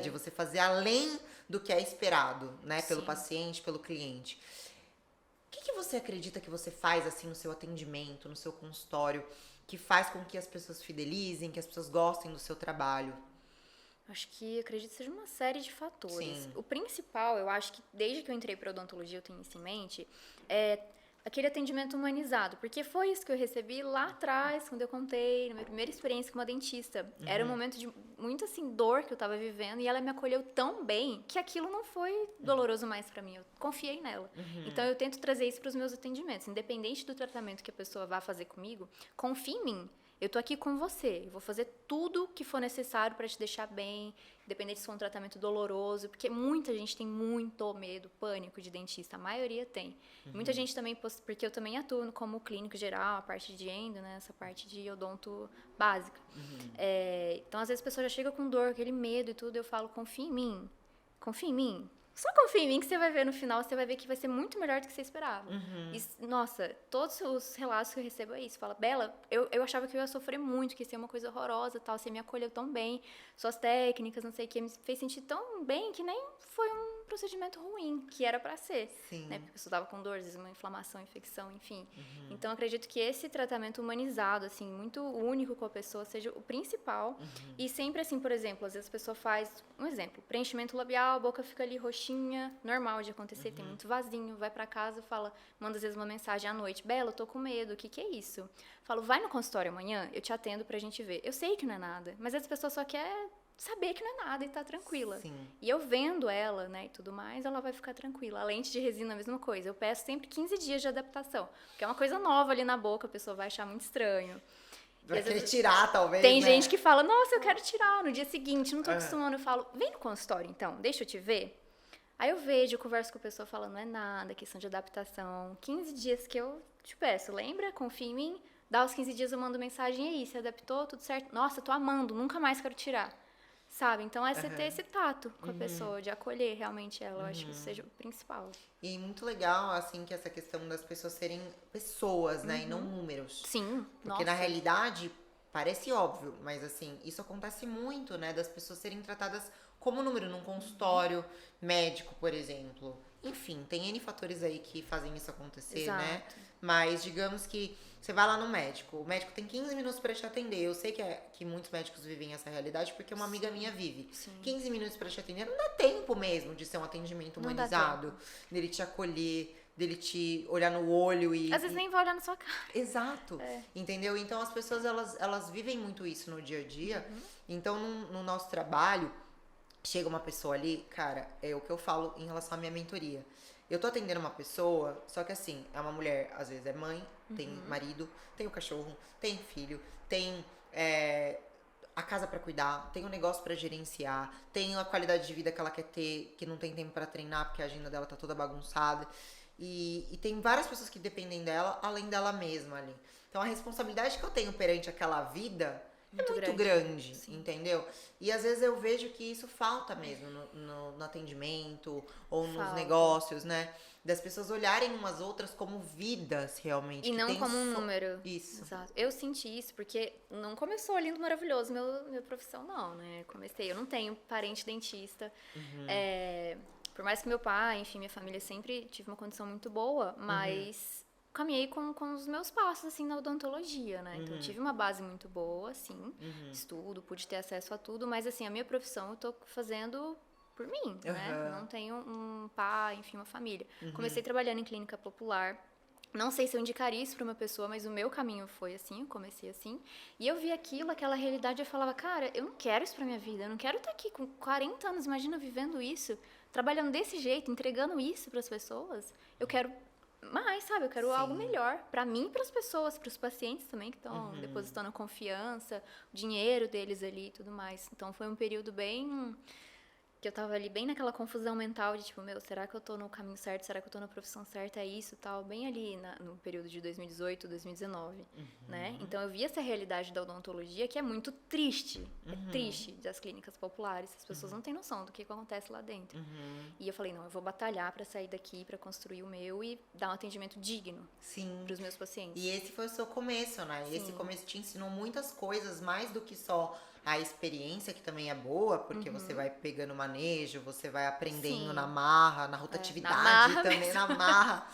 de você fazer além do que é esperado, né? Pelo paciente, pelo cliente. O que você acredita que você faz, assim, no seu atendimento, no seu consultório, que faz com que as pessoas fidelizem, que as pessoas gostem do seu trabalho? Acho que acredito que seja uma série de fatores. Sim. O principal, eu acho que desde que eu entrei para odontologia eu tenho isso em mente, é aquele atendimento humanizado. Porque foi isso que eu recebi lá atrás, quando eu contei, na minha primeira experiência com uma dentista. Era um momento de muita, assim, dor que eu tava vivendo e ela me acolheu tão bem que aquilo não foi doloroso mais para mim. Eu confiei nela. Então, eu tento trazer isso para os meus atendimentos. Independente do tratamento que a pessoa vá fazer comigo, confie em mim. Eu tô aqui com você, eu vou fazer tudo que for necessário para te deixar bem, independente se for um tratamento doloroso, porque muita gente tem muito medo, pânico de dentista, a maioria tem. Muita gente também, porque eu também atuo como clínico geral, a parte de endo, né, essa parte de odonto básica. Então, às vezes a pessoa já chega com dor, aquele medo e tudo, eu falo, confia em mim, confia em mim. Só confia em mim que você vai ver no final, você vai ver que vai ser muito melhor do que você esperava. E, nossa, todos os relatos que eu recebo é isso. Fala, Bela, eu achava que eu ia sofrer muito, que ia ser uma coisa horrorosa, tal. Você me acolheu tão bem, suas técnicas, não sei o que, me fez sentir tão bem que nem foi um procedimento ruim, que era pra ser. Sim. Né? Porque a pessoa tava com dor, às vezes uma inflamação, infecção, enfim. Então, acredito que esse tratamento humanizado, assim, muito único com a pessoa, seja o principal. E sempre, assim, por exemplo, às vezes a pessoa faz, um exemplo, preenchimento labial, a boca fica ali roxinha, normal de acontecer, tem muito vasinho, vai pra casa, fala, manda às vezes uma mensagem à noite, Bela, eu tô com medo, o que é isso? Falo, vai no consultório amanhã, eu te atendo pra gente ver. Eu sei que não é nada, mas essa pessoa só quer saber que não é nada e tá tranquila. Sim. E eu vendo ela, né, e tudo mais, ela vai ficar tranquila. A lente de resina, a mesma coisa. Eu peço sempre 15 dias de adaptação, porque é uma coisa nova ali na boca, a pessoa vai achar muito estranho. Vai querer tirar, talvez, Tem né? gente que fala, nossa, eu quero tirar no dia seguinte, não tô acostumando. Eu falo, vem no consultório então, deixa eu te ver. Aí eu vejo, eu converso com a pessoa falando, não é nada, questão de adaptação. 15 dias que eu te peço, lembra? Confia em mim. Dá os 15 dias eu mando mensagem, e aí, se adaptou, tudo certo? Nossa, tô amando, nunca mais quero tirar. Sabe? Então é você ter esse tato com a pessoa, de acolher realmente ela. Eu acho que isso seja o principal. E muito legal, assim, que essa questão das pessoas serem pessoas, né? E não números. Sim, Porque na realidade, parece óbvio, mas assim, isso acontece muito, né? Das pessoas serem tratadas como número num consultório médico, por exemplo. Enfim, tem N fatores aí que fazem isso acontecer, né? Mas digamos que você vai lá no médico, o médico tem 15 minutos pra te atender. Eu sei que muitos médicos vivem essa realidade, porque uma amiga minha vive. 15 minutos pra te atender, não dá tempo mesmo de ser um atendimento humanizado, dele te acolher, dele te olhar no olho e... Às vezes nem vai olhar na sua cara. Exato, entendeu? Então as pessoas, elas vivem muito isso no dia a dia. Então no nosso trabalho, chega uma pessoa ali, cara, é o que eu falo em relação à minha mentoria. Eu tô atendendo uma pessoa, só que assim, é uma mulher, às vezes é mãe, tem marido, tem o cachorro, tem filho, tem a casa pra cuidar, tem um negócio pra gerenciar, tem a qualidade de vida que ela quer ter, que não tem tempo pra treinar, porque a agenda dela tá toda bagunçada. E tem várias pessoas que dependem dela, além dela mesma ali. Então a responsabilidade que eu tenho perante aquela vida é muito grande, entendeu? E às vezes eu vejo que isso falta mesmo no atendimento ou nos negócios, né? Das pessoas olharem umas outras como vidas realmente. E não como um número. Isso. Exato. Eu senti isso porque não começou lindo, maravilhoso minha profissão, não, né? Eu não tenho parente dentista. Por mais que meu pai, enfim, minha família sempre tive uma condição muito boa, mas caminhei com os meus passos, assim, na odontologia, né? Então, eu tive uma base muito boa, assim, estudo, pude ter acesso a tudo, mas, assim, a minha profissão eu tô fazendo por mim, né? Não tenho um pai, enfim, uma família. Comecei trabalhando em clínica popular. Não sei se eu indicaria isso pra uma pessoa, mas o meu caminho foi assim, eu comecei assim. E eu vi aquilo, aquela realidade, eu falava, cara, eu não quero isso pra minha vida, eu não quero estar aqui com 40 anos, imagina, vivendo isso, trabalhando desse jeito, entregando isso pras pessoas. Eu quero mais, sabe? Eu quero algo melhor pra mim e pras pessoas, pros pacientes também que estão depositando confiança, o dinheiro deles ali e tudo mais. Então foi um período bem... que eu tava ali bem naquela confusão mental de tipo, meu, será que eu tô no caminho certo? Será que eu tô na profissão certa? É isso e tal? Bem ali no período de 2018, 2019, né? Então eu vi essa realidade da odontologia que é muito triste. É triste das clínicas populares. As pessoas não têm noção do que acontece lá dentro. E eu falei, não, eu vou batalhar pra sair daqui, pra construir o meu e dar um atendimento digno pros meus pacientes. E esse foi o seu começo, né? E esse começo te ensinou muitas coisas, mais do que só a experiência, que também é boa, porque você vai pegando manejo, você vai aprendendo na marra, na rotatividade na marra também, mesmo. na marra.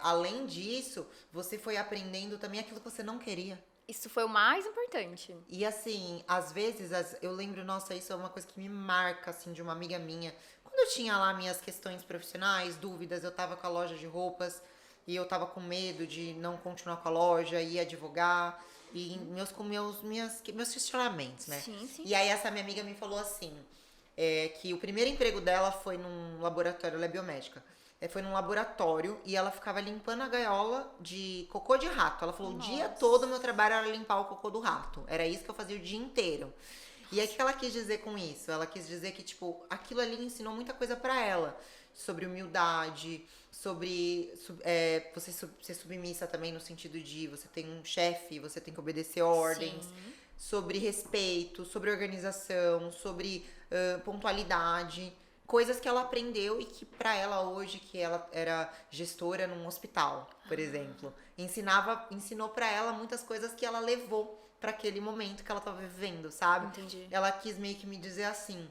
Além disso, você foi aprendendo também aquilo que você não queria. Isso foi o mais importante. E assim, às vezes, eu lembro, nossa, isso é uma coisa que me marca, assim, de uma amiga minha. Quando eu tinha lá minhas questões profissionais, dúvidas, eu tava com a loja de roupas e eu tava com medo de não continuar com a loja, ir advogar e meus questionamentos, né? Sim. E aí essa minha amiga me falou assim, que o primeiro emprego dela foi num laboratório, ela é biomédica. Foi num laboratório e ela ficava limpando a gaiola de cocô de rato. Ela falou, o dia todo meu trabalho era limpar o cocô do rato. Era isso que eu fazia o dia inteiro. E aí, o que ela quis dizer com isso? Ela quis dizer que, tipo, aquilo ali ensinou muita coisa pra ela. Sobre humildade, sobre você ser submissa também no sentido de você tem um chefe, você tem que obedecer ordens. Sobre respeito, sobre organização, sobre pontualidade. Coisas que ela aprendeu e que pra ela hoje, que ela era gestora num hospital, por exemplo, ensinou pra ela muitas coisas que ela levou pra aquele momento que ela tava vivendo, sabe? Entendi. Ela quis meio que me dizer assim,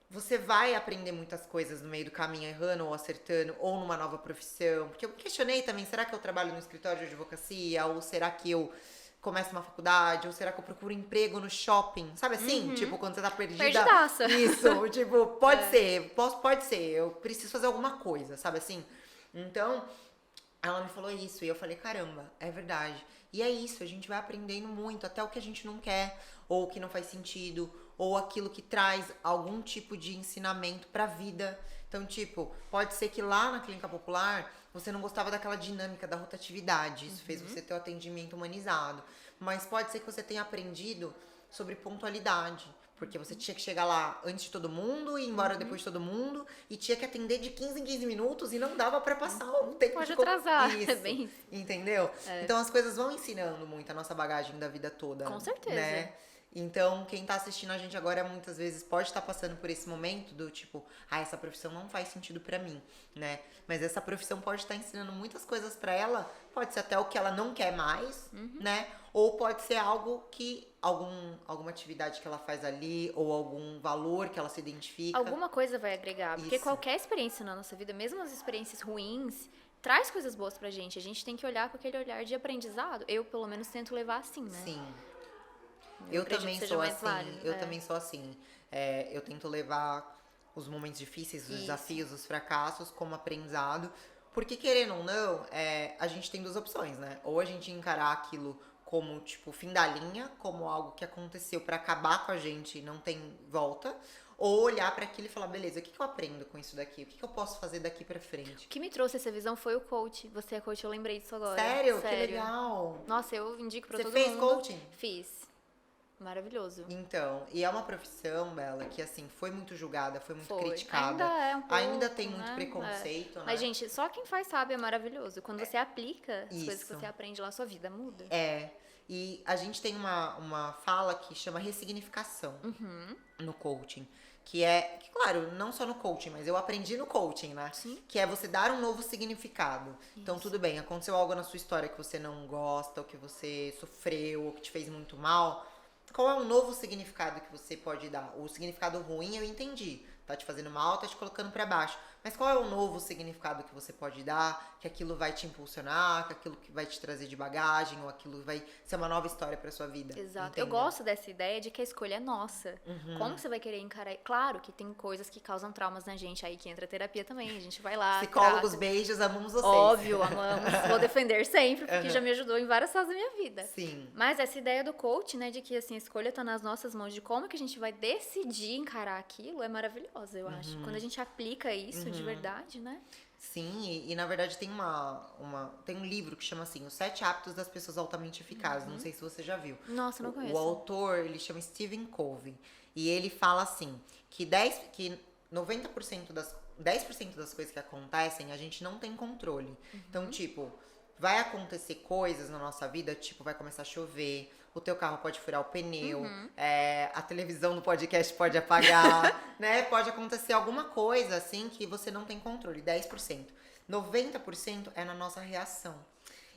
você vai aprender muitas coisas no meio do caminho, errando ou acertando, ou numa nova profissão. Porque eu me questionei também, será que eu trabalho no escritório de advocacia? Ou será que eu começo uma faculdade? Ou será que eu procuro emprego no shopping? Sabe assim? Tipo, quando você tá perdida. Perdidaça. Isso, tipo, pode ser, pode ser. Eu preciso fazer alguma coisa, sabe assim? Então, ela me falou isso e eu falei, caramba, é verdade. E é isso, a gente vai aprendendo muito, até o que a gente não quer, ou o que não faz sentido, ou aquilo que traz algum tipo de ensinamento pra vida. Então, tipo, pode ser que lá na clínica popular você não gostava daquela dinâmica da rotatividade, isso fez você ter o atendimento humanizado. Mas pode ser que você tenha aprendido sobre pontualidade, porque você tinha que chegar lá antes de todo mundo e ir embora depois de todo mundo e tinha que atender de 15 em 15 minutos e não dava pra passar um tempo Pode de atrasar, isso, é bem isso. entendeu? Então as coisas vão ensinando muito a nossa bagagem da vida toda. Com certeza. Né? Então, quem tá assistindo a gente agora muitas vezes pode estar passando por esse momento do tipo, essa profissão não faz sentido pra mim, né? Mas essa profissão pode estar ensinando muitas coisas pra ela, pode ser até o que ela não quer mais, né? Ou pode ser algo que alguma atividade que ela faz ali ou algum valor que ela se identifica. Alguma coisa vai agregar, porque Isso. qualquer experiência na nossa vida, mesmo as experiências ruins, traz coisas boas pra gente. A gente tem que olhar com aquele olhar de aprendizado. Eu, pelo menos, tento levar assim, né? Sim. Eu Eu acredito também que seja sou mais assim. válido, Eu é. também sou assim. Eu tento levar os momentos difíceis, os Isso. desafios, os fracassos como aprendizado. Porque, querendo ou não, a gente tem duas opções, né? Ou a gente encarar aquilo como, tipo, fim da linha, como algo que aconteceu pra acabar com a gente e não tem volta. Ou olhar pra aquilo e falar, beleza, o que eu aprendo com isso daqui? O que eu posso fazer daqui pra frente? O que me trouxe essa visão foi o coach. Você é coach, eu lembrei disso agora. Sério? Que legal! Nossa, eu indico pra Você todo fez mundo. coaching? Fiz. Maravilhoso. Então, e é uma profissão, Bela, que assim, foi muito julgada, foi muito Foi. criticada. Ainda é um pouco, Ainda tem muito né? preconceito, né? Mas, gente, só quem faz sabe é maravilhoso. Quando você aplica as coisas que Isso. você aprende lá, sua vida muda. E a gente tem uma fala que chama ressignificação no coaching. Que claro, não só no coaching, mas eu aprendi no coaching, né? Sim. Que é você dar um novo significado. Então, tudo bem, aconteceu algo na sua história que você não gosta, ou que você sofreu, ou que te fez muito mal. Qual é um novo significado que você pode dar? O significado ruim eu entendi. tá te fazendo mal, tá te colocando pra baixo. Mas qual é o novo significado que você pode dar, que aquilo vai te impulsionar, que aquilo que vai te trazer de bagagem, ou aquilo vai ser uma nova história pra sua vida. Exato. Entendeu? Eu gosto dessa ideia de que a escolha é nossa. Como que você vai querer encarar? Claro que tem coisas que causam traumas na gente, aí que entra a terapia também. A gente vai lá. Psicólogos, trata. beijos, amamos vocês. Óbvio, amamos. Vou defender sempre, porque já me ajudou em várias fases da minha vida. Sim. Mas essa ideia do coach, né, de que assim, a escolha tá nas nossas mãos, de como que a gente vai decidir encarar aquilo, é maravilhosa, eu acho. Quando a gente aplica isso de verdade, né? Sim, e na verdade tem tem um livro que chama assim, Os 7 Hábitos das Pessoas Altamente Eficazes. Não sei se você já viu. Nossa, não conheço. O autor, ele chama Stephen Covey. E ele fala assim, que 90% 10% das coisas que acontecem, a gente não tem controle. Então, tipo, vai acontecer coisas na nossa vida, tipo, vai começar a chover, o teu carro pode furar o pneu, a televisão do podcast pode apagar, né? Pode acontecer alguma coisa, assim, que você não tem controle, 10%. 90% é na nossa reação.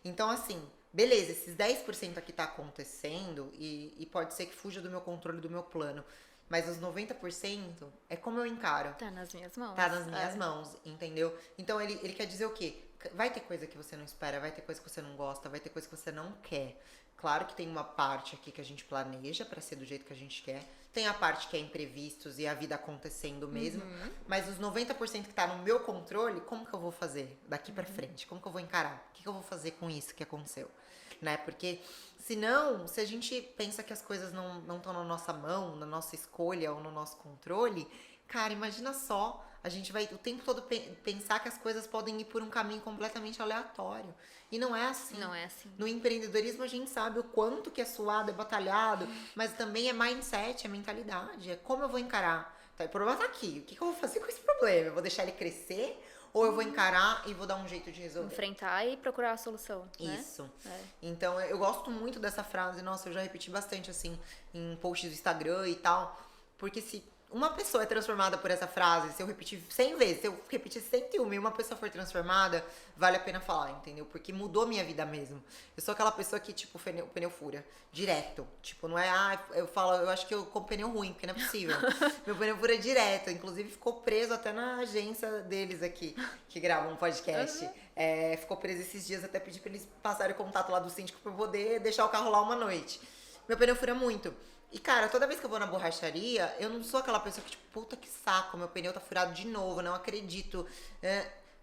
Então, assim, beleza, esses 10% aqui tá acontecendo e pode ser que fuja do meu controle, do meu plano. Mas os 90% é como eu encaro. Tá nas minhas mãos. Tá nas minhas mãos, entendeu? Então ele quer dizer o quê? Vai ter coisa que você não espera, vai ter coisa que você não gosta, vai ter coisa que você não quer. Claro que tem uma parte aqui que a gente planeja pra ser do jeito que a gente quer. Tem a parte que é imprevistos e a vida acontecendo mesmo. Mas os 90% que tá no meu controle, como que eu vou fazer daqui pra frente? Como que eu vou encarar? O que eu vou fazer com isso que aconteceu? Né? Porque senão, se a gente pensa que as coisas não estão na nossa mão, na nossa escolha ou no nosso controle, cara, imagina só, a gente vai o tempo todo pensar que as coisas podem ir por um caminho completamente aleatório. E não é assim. Não é assim. No empreendedorismo a gente sabe o quanto que é suado, é batalhado, mas também é mindset, é mentalidade, é como eu vou encarar. Tá, o problema tá aqui, o que eu vou fazer com esse problema? Eu vou deixar ele crescer? Ou eu vou encarar e vou dar um jeito de resolver? Enfrentar e procurar a solução, né? Isso. Então, eu gosto muito dessa frase. Nossa, eu já repeti bastante, assim, em posts do Instagram e tal. Porque se uma pessoa é transformada por essa frase, se eu repetir 100 vezes, se eu repetir 101 e uma pessoa for transformada, vale a pena falar, entendeu? Porque mudou minha vida mesmo. Eu sou aquela pessoa que, tipo, o pneu fura. Direto. Tipo, não é, eu acho que eu compro pneu ruim, porque não é possível. Meu pneu fura direto. Inclusive, ficou preso até na agência deles aqui, que gravam um podcast. Ficou preso esses dias, até pedi pra eles passarem o contato lá do síndico pra eu poder deixar o carro lá uma noite. Meu pneu fura muito. E, cara, toda vez que eu vou na borracharia, eu não sou aquela pessoa que, tipo, puta que saco, meu pneu tá furado de novo, não acredito.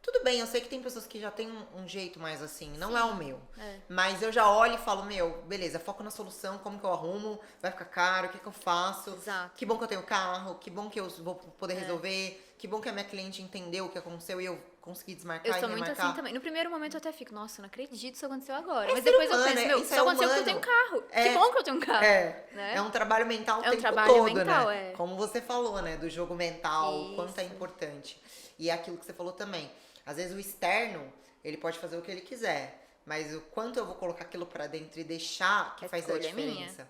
Tudo bem, eu sei que tem pessoas que já tem um jeito mais assim, não é o meu. Mas eu já olho e falo, meu, beleza, foco na solução, como que eu arrumo, vai ficar caro, o que eu faço. Exato. Que bom que eu tenho carro, que bom que eu vou poder resolver, que bom que a minha cliente entendeu o que aconteceu e eu consegui desmarcar Eu e sou muito remarcar. assim também. No primeiro momento eu até fico, nossa, eu não acredito que isso aconteceu agora. Mas ser depois eu humano, penso, meu, isso isso é aconteceu porque eu humano. tenho carro. Que bom que eu tenho um carro. Né? É um trabalho mental o É um tempo trabalho todo, mental, né? Como você falou, né? Do jogo mental, o quanto é Isso. importante. E é aquilo que você falou também. Às vezes o externo, ele pode fazer o que ele quiser. Mas o quanto eu vou colocar aquilo pra dentro e deixar que A faz a escolha é minha. diferença.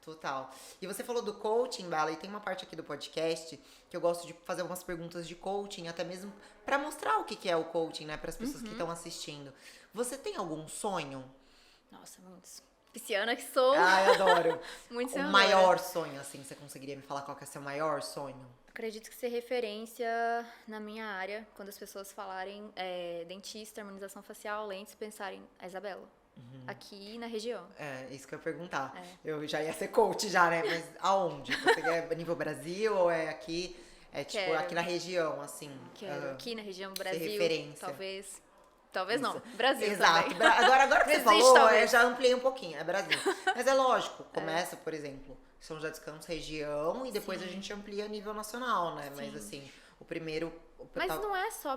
Total. E você falou do coaching, Bala, e tem uma parte aqui do podcast que eu gosto de fazer algumas perguntas de coaching, até mesmo pra mostrar o que é o coaching, né? Para as pessoas que estão assistindo. Você tem algum sonho? Nossa, muitos. Pisciana que sou. Ah, eu adoro. Muito O sonhadora. maior sonho, assim, você conseguiria me falar qual que é o seu maior sonho? Acredito que ser referência na minha área, quando as pessoas falarem dentista, harmonização facial, lentes, pensarem a Isabela. Aqui na região. Isso que eu ia perguntar. Eu já ia ser coach já, né? Mas aonde? Você quer nível Brasil ou é aqui? É tipo Quero. aqui na região, assim? Quero aqui na região Brasil. referência. Talvez. Talvez não. Isso. Brasil Exato. também. Agora que você Existe, falou, talvez. eu já ampliei um pouquinho. É Brasil. Mas é lógico. Começa, por exemplo, São José dos Campos, região, e depois a gente amplia a nível nacional, né? Mas assim, o primeiro... Mas não é só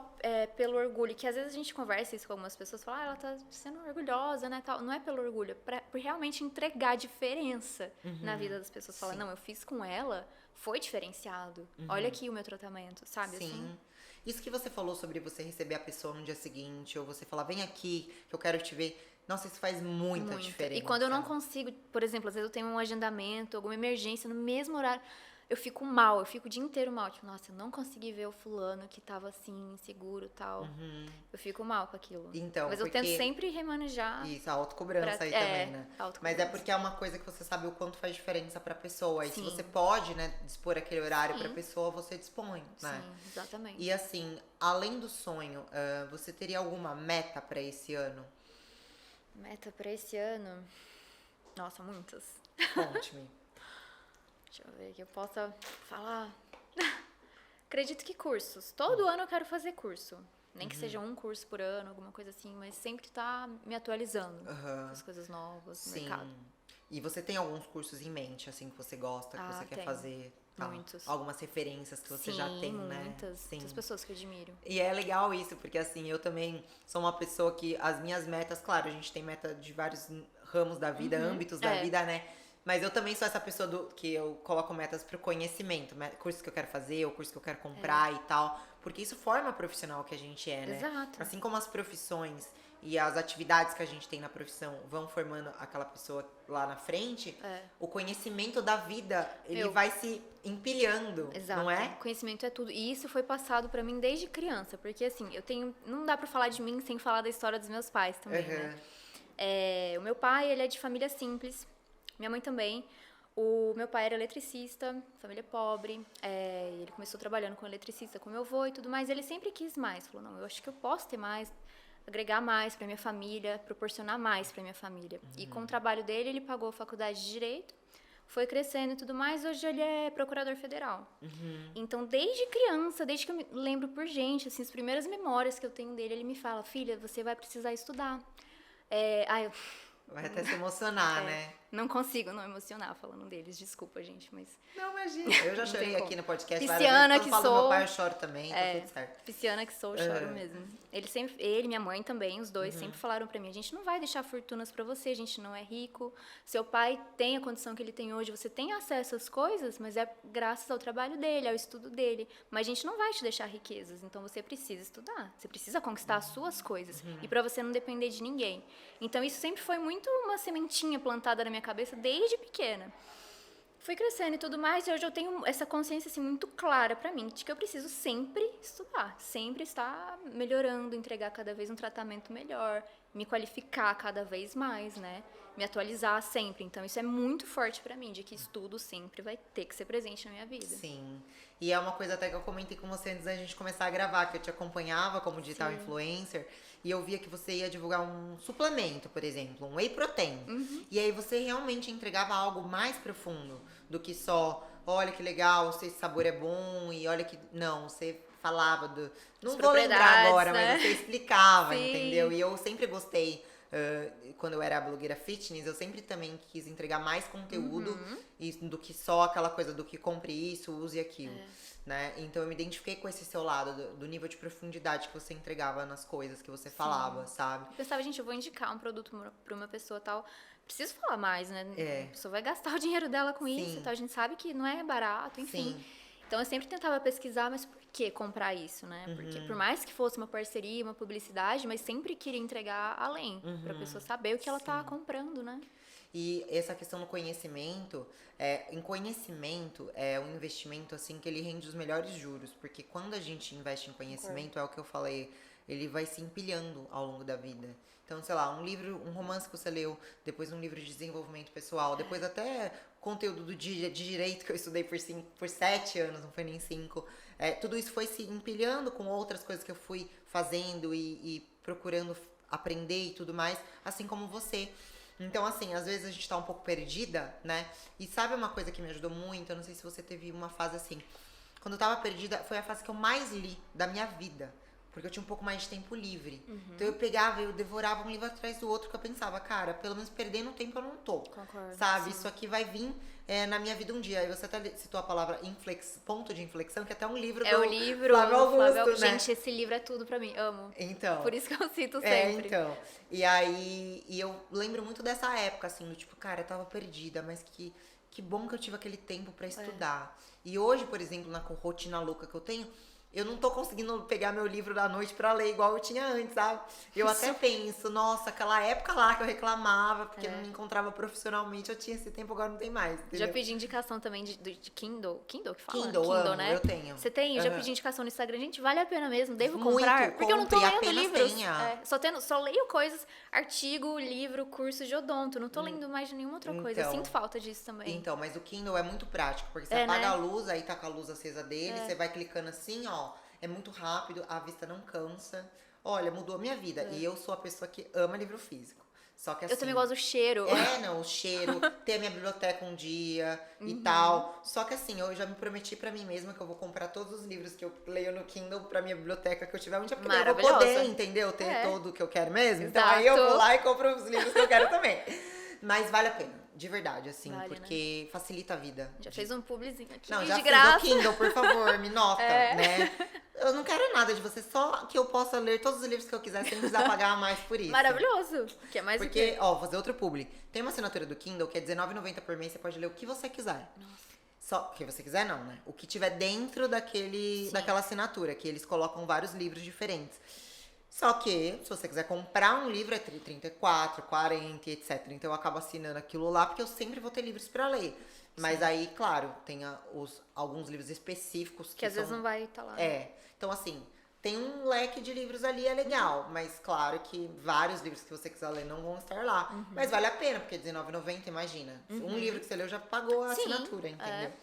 pelo orgulho, que às vezes a gente conversa isso com algumas pessoas, fala, ela tá sendo orgulhosa, né, tal. Não é pelo orgulho, por realmente entregar diferença na vida das pessoas. Fala, não, eu fiz com ela, foi diferenciado. Olha aqui o meu tratamento, sabe? Sim. Assim? Isso que você falou sobre você receber a pessoa no dia seguinte, ou você falar, vem aqui, que eu quero te ver. Nossa, isso faz muita diferença. E quando eu não consigo, por exemplo, às vezes eu tenho um agendamento, alguma emergência no mesmo horário, eu fico mal, eu fico o dia inteiro mal. Tipo, nossa, eu não consegui ver o fulano que tava assim, inseguro e tal. Eu fico mal com aquilo. Então, mas eu porque... tento sempre remanejar. Isso, a autocobrança aí também, né? Mas é porque é uma coisa que você sabe o quanto faz diferença pra pessoa. E se você pode, né, dispor aquele horário pra pessoa, você dispõe, né? Sim, exatamente. E assim, além do sonho, você teria alguma meta pra esse ano? Meta pra esse ano? Nossa, muitas. Conte-me. Deixa eu ver que eu possa falar. Acredito que cursos. Todo ano eu quero fazer curso. Nem que seja um curso por ano, alguma coisa assim, mas sempre tá me atualizando com as coisas novas no mercado. E você tem alguns cursos em mente, assim, que você gosta, que você quer fazer? Tá? Muitos. Algumas referências que você já tem, né? Muitas pessoas que eu admiro. E é legal isso, porque assim, eu também sou uma pessoa que as minhas metas, claro, a gente tem meta de vários ramos da vida, âmbitos da vida, né? Mas eu também sou essa pessoa que eu coloco metas pro conhecimento, cursos que eu quero fazer, ou cursos que eu quero comprar e tal. Porque isso forma a profissional que a gente é, né? Exato. Assim como as profissões e as atividades que a gente tem na profissão vão formando aquela pessoa lá na frente, o conhecimento da vida, ele vai se empilhando, Exato. não é? Conhecimento é tudo. E isso foi passado pra mim desde criança, porque assim, eu tenho... Não dá pra falar de mim sem falar da história dos meus pais também, né? O meu pai, ele é de família simples, minha mãe também. O meu pai era eletricista, família pobre, ele começou trabalhando como eletricista com meu avô e tudo mais. Ele sempre quis mais, falou, não, eu acho que eu posso ter mais, agregar mais para minha família, proporcionar mais para minha família. E com o trabalho dele, ele pagou a faculdade de Direito, foi crescendo e tudo mais, hoje ele é procurador federal. Então, desde criança, desde que eu me lembro por gente, assim, as primeiras memórias que eu tenho dele, ele me fala, filha, você vai precisar estudar. Vai até se emocionar, né? Não consigo não emocionar falando deles, desculpa, gente, mas... Não, imagina. Eu já chorei aqui no podcast Pisciana várias vezes. Quando falo do meu pai, eu choro também, tá tudo certo. Pisciana que sou, eu choro mesmo. Ele, minha mãe também, os dois sempre falaram pra mim, a gente não vai deixar fortunas pra você, a gente não é rico. Seu pai tem a condição que ele tem hoje, você tem acesso às coisas, mas é graças ao trabalho dele, ao estudo dele. Mas a gente não vai te deixar riquezas, então você precisa estudar, você precisa conquistar as suas coisas. E pra você não depender de ninguém. Então isso sempre foi muito uma sementinha plantada na minha cabeça desde pequena. Fui crescendo e tudo mais, e hoje eu tenho essa consciência assim, muito clara pra mim, de que eu preciso sempre estudar, sempre estar melhorando, entregar cada vez um tratamento melhor, me qualificar cada vez mais, né? Me atualizar sempre. Então isso é muito forte pra mim, de que estudo sempre vai ter que ser presente na minha vida. Sim. E é uma coisa até que eu comentei com você antes da gente começar a gravar, que eu te acompanhava como digital influencer, e eu via que você ia divulgar um suplemento, por exemplo, um whey protein. E aí você realmente entregava algo mais profundo do que só, olha que legal, esse sabor é bom, e olha que... Não, você falava do... Não vou lembrar agora, né? mas você explicava, entendeu? E eu sempre gostei... quando eu era blogueira fitness, eu sempre também quis entregar mais conteúdo do que só aquela coisa do que compre isso, use aquilo, né? Então eu me identifiquei com esse seu lado, do nível de profundidade que você entregava nas coisas que você falava, sabe? Eu pensava, gente, eu vou indicar um produto pra uma pessoa tal, preciso falar mais, né? A pessoa vai gastar o dinheiro dela com isso e tal, a gente sabe que não é barato, enfim. Então eu sempre tentava pesquisar, mas por que comprar isso, né? Porque por mais que fosse uma parceria, uma publicidade, mas sempre queria entregar além, pra pessoa saber o que ela tá comprando, né? E essa questão do conhecimento, em conhecimento é um investimento assim que ele rende os melhores juros, porque quando a gente investe em conhecimento, é o que eu falei, ele vai se empilhando ao longo da vida. Então, sei lá, um livro, um romance que você leu, depois um livro de desenvolvimento pessoal, depois até conteúdo de direito que eu estudei por 7 anos, não foi nem 5. Tudo isso foi se empilhando com outras coisas que eu fui fazendo e procurando aprender e tudo mais, assim como você. Então, assim, às vezes a gente tá um pouco perdida, né? E sabe uma coisa que me ajudou muito? Eu não sei se você teve uma fase assim. Quando eu tava perdida, foi a fase que eu mais li da minha vida. Porque eu tinha um pouco mais de tempo livre. Então eu pegava, eu devorava um livro atrás do outro, que eu pensava, cara, pelo menos perdendo tempo eu não tô. Concordo. Sabe? Sim. Isso aqui vai vir na minha vida um dia. E você até citou a palavra ponto de inflexão, que é até um livro do o livro Flávio Augusto, Flávio, né? Gente, esse livro é tudo pra mim, amo. Então. Por isso que eu cito sempre. Então. E aí, eu lembro muito dessa época, assim, do tipo, cara, eu tava perdida, mas que bom que eu tive aquele tempo pra estudar. E hoje, por exemplo, na rotina louca que eu tenho, eu não tô conseguindo pegar meu livro da noite pra ler igual eu tinha antes, sabe? Eu até penso, nossa, aquela época lá que eu reclamava porque não me encontrava profissionalmente, eu tinha esse tempo, agora não tem mais, entendeu? Já pedi indicação também de Kindle. Kindle que fala? Kindle, amo, né? eu tenho. Você tem? Eu já pedi indicação no Instagram. Gente, vale a pena mesmo. Devo Muito, comprar? Porque eu não tô compre, lendo apenas livros. tenha. Só leio coisas, artigo, livro, curso de odonto. Não tô lendo mais de nenhuma outra coisa. Eu sinto falta disso também. Então, mas o Kindle é muito prático, porque você apaga a luz, aí tá com a luz acesa dele, você vai clicando assim, ó. É muito rápido, a vista não cansa. Olha, mudou a minha vida. E eu sou a pessoa que ama livro físico. Só que assim... Eu também gosto do cheiro. Não, o cheiro, ter a minha biblioteca um dia e tal. Só que assim, eu já me prometi pra mim mesma que eu vou comprar todos os livros que eu leio no Kindle pra minha biblioteca que eu tiver um dia, porque daí eu vou poder, entendeu? Ter todo o que eu quero mesmo. Então aí eu vou lá e compro os livros que eu quero também. Mas vale a pena, de verdade, assim, porque facilita a vida. Já fez um publizinho aqui não, já de graça. Fiz o Kindle, por favor, me nota, né? Eu não quero nada de você, só que eu possa ler todos os livros que eu quiser sem precisar pagar mais por isso. Maravilhoso. Que é mais porque, ó, vou fazer outro publi. Tem uma assinatura do Kindle que é R$19,90 por mês, você pode ler o que você quiser. Nossa. Só o que você quiser não, né? O que tiver dentro daquela assinatura, que eles colocam vários livros diferentes. Só que, se você quiser comprar um livro, é 34, 40, etc. Então eu acabo assinando aquilo lá, porque eu sempre vou ter livros pra ler. Mas aí, claro, tem alguns livros específicos que às vezes não vai estar lá. Então assim, tem um leque de livros ali, é legal. Mas claro que vários livros que você quiser ler não vão estar lá. Mas vale a pena, porque R$19,90, imagina. Um livro que você leu já pagou a assinatura, entendeu?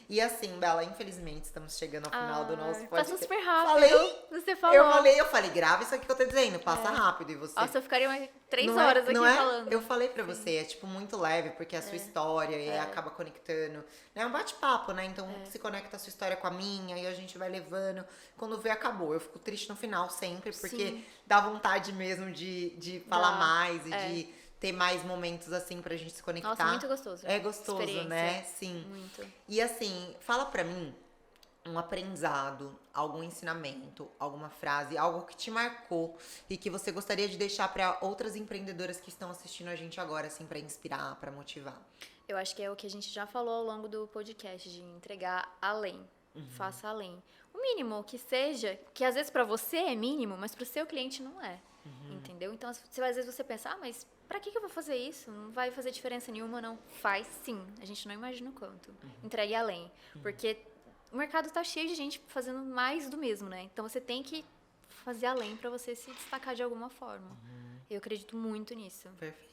E assim, Bela, infelizmente estamos chegando ao final do nosso podcast. Passa super rápido. Você falou. Eu falei, grava isso aqui que eu tô dizendo, passa rápido. E você... Nossa, eu ficaria mais 3 horas aqui falando. Eu falei pra você, é tipo muito leve, porque é a sua história e acaba conectando. É um bate-papo, né? Então se conecta a sua história com a minha e a gente vai levando. Quando vê, acabou. Eu fico triste no final sempre, porque dá vontade mesmo de falar mais e de ter mais momentos assim pra gente se conectar. Nossa, muito gostoso. É gostoso, né? Sim. Muito. E assim, fala pra mim um aprendizado, algum ensinamento, alguma frase, algo que te marcou e que você gostaria de deixar pra outras empreendedoras que estão assistindo a gente agora, assim, pra inspirar, pra motivar. Eu acho que é o que a gente já falou ao longo do podcast, de entregar além. Faça além. O mínimo que seja, que às vezes pra você é mínimo, mas pro seu cliente não é. Entendeu? Então, às vezes você pensa, mas pra que eu vou fazer isso? Não vai fazer diferença nenhuma, não. Faz sim. A gente não imagina o quanto. Entregue além. Porque o mercado tá cheio de gente fazendo mais do mesmo, né? Então, você tem que fazer além pra você se destacar de alguma forma. Eu acredito muito nisso. Perfeita.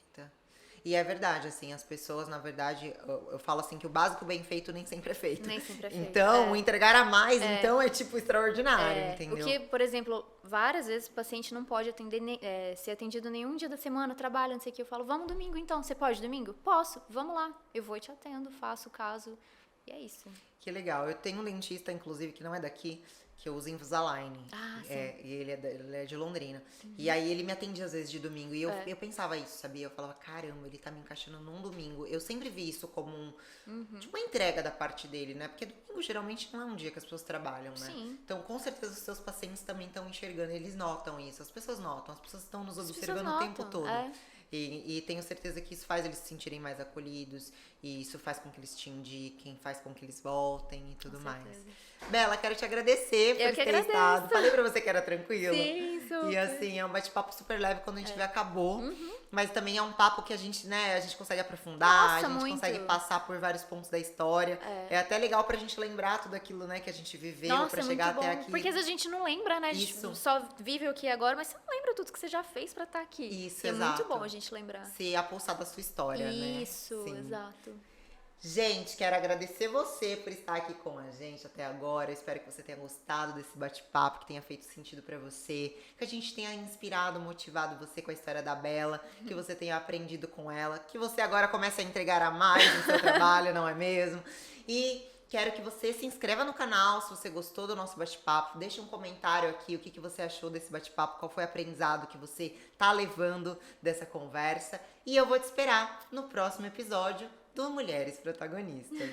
E é verdade, assim, as pessoas, na verdade, eu falo assim que o básico bem feito nem sempre é feito. Nem sempre é feito. Então, entregar a mais, então, é tipo extraordinário, entendeu? Porque, por exemplo, várias vezes o paciente não pode ser atendido nenhum dia da semana, trabalha, não sei o que. Eu falo, vamos domingo então, você pode domingo? Posso, vamos lá. Eu vou e te atendo, faço o caso. E é isso. Que legal. Eu tenho um dentista, inclusive, que não é daqui, que eu uso Invisalign. E ele é de Londrina. E aí ele me atendia às vezes de domingo. E eu pensava isso, sabia? Eu falava, caramba, ele tá me encaixando num domingo. Eu sempre vi isso como tipo uma entrega da parte dele, né? Porque domingo geralmente não é um dia que as pessoas trabalham, né? Sim. Então, com certeza, os seus pacientes também estão enxergando. Eles notam isso. As pessoas notam. As pessoas estão nos observando o tempo todo. E tenho certeza que isso faz eles se sentirem mais acolhidos. E isso faz com que eles te indiquem, faz com que eles voltem e tudo mais. Bela, quero te agradecer por ter estado. Falei pra você que era tranquilo. Sim, super. E assim, é um bate-papo super leve quando a gente vê, acabou. Mas também é um papo que a gente, né, a gente consegue aprofundar, a gente consegue passar por vários pontos da história. É até legal pra gente lembrar tudo aquilo, né, que a gente viveu pra chegar até aqui. Porque às vezes a gente não lembra, né? A gente só vive o que é agora, mas você não lembra tudo que você já fez pra estar aqui. Isso, exato. É muito bom a gente lembrar. Ser a pulsar da sua história, né? Isso, exato. Gente, quero agradecer você por estar aqui com a gente até agora. Eu espero que você tenha gostado desse bate-papo, que tenha feito sentido pra você, que a gente tenha inspirado, motivado você com a história da Bela, que você tenha aprendido com ela, que você agora comece a entregar a mais no seu trabalho, não é mesmo? E quero que você se inscreva no canal se você gostou do nosso bate-papo. Deixa um comentário aqui o que você achou desse bate-papo, qual foi o aprendizado que você tá levando dessa conversa. E eu vou te esperar no próximo episódio do Mulheres Protagonistas.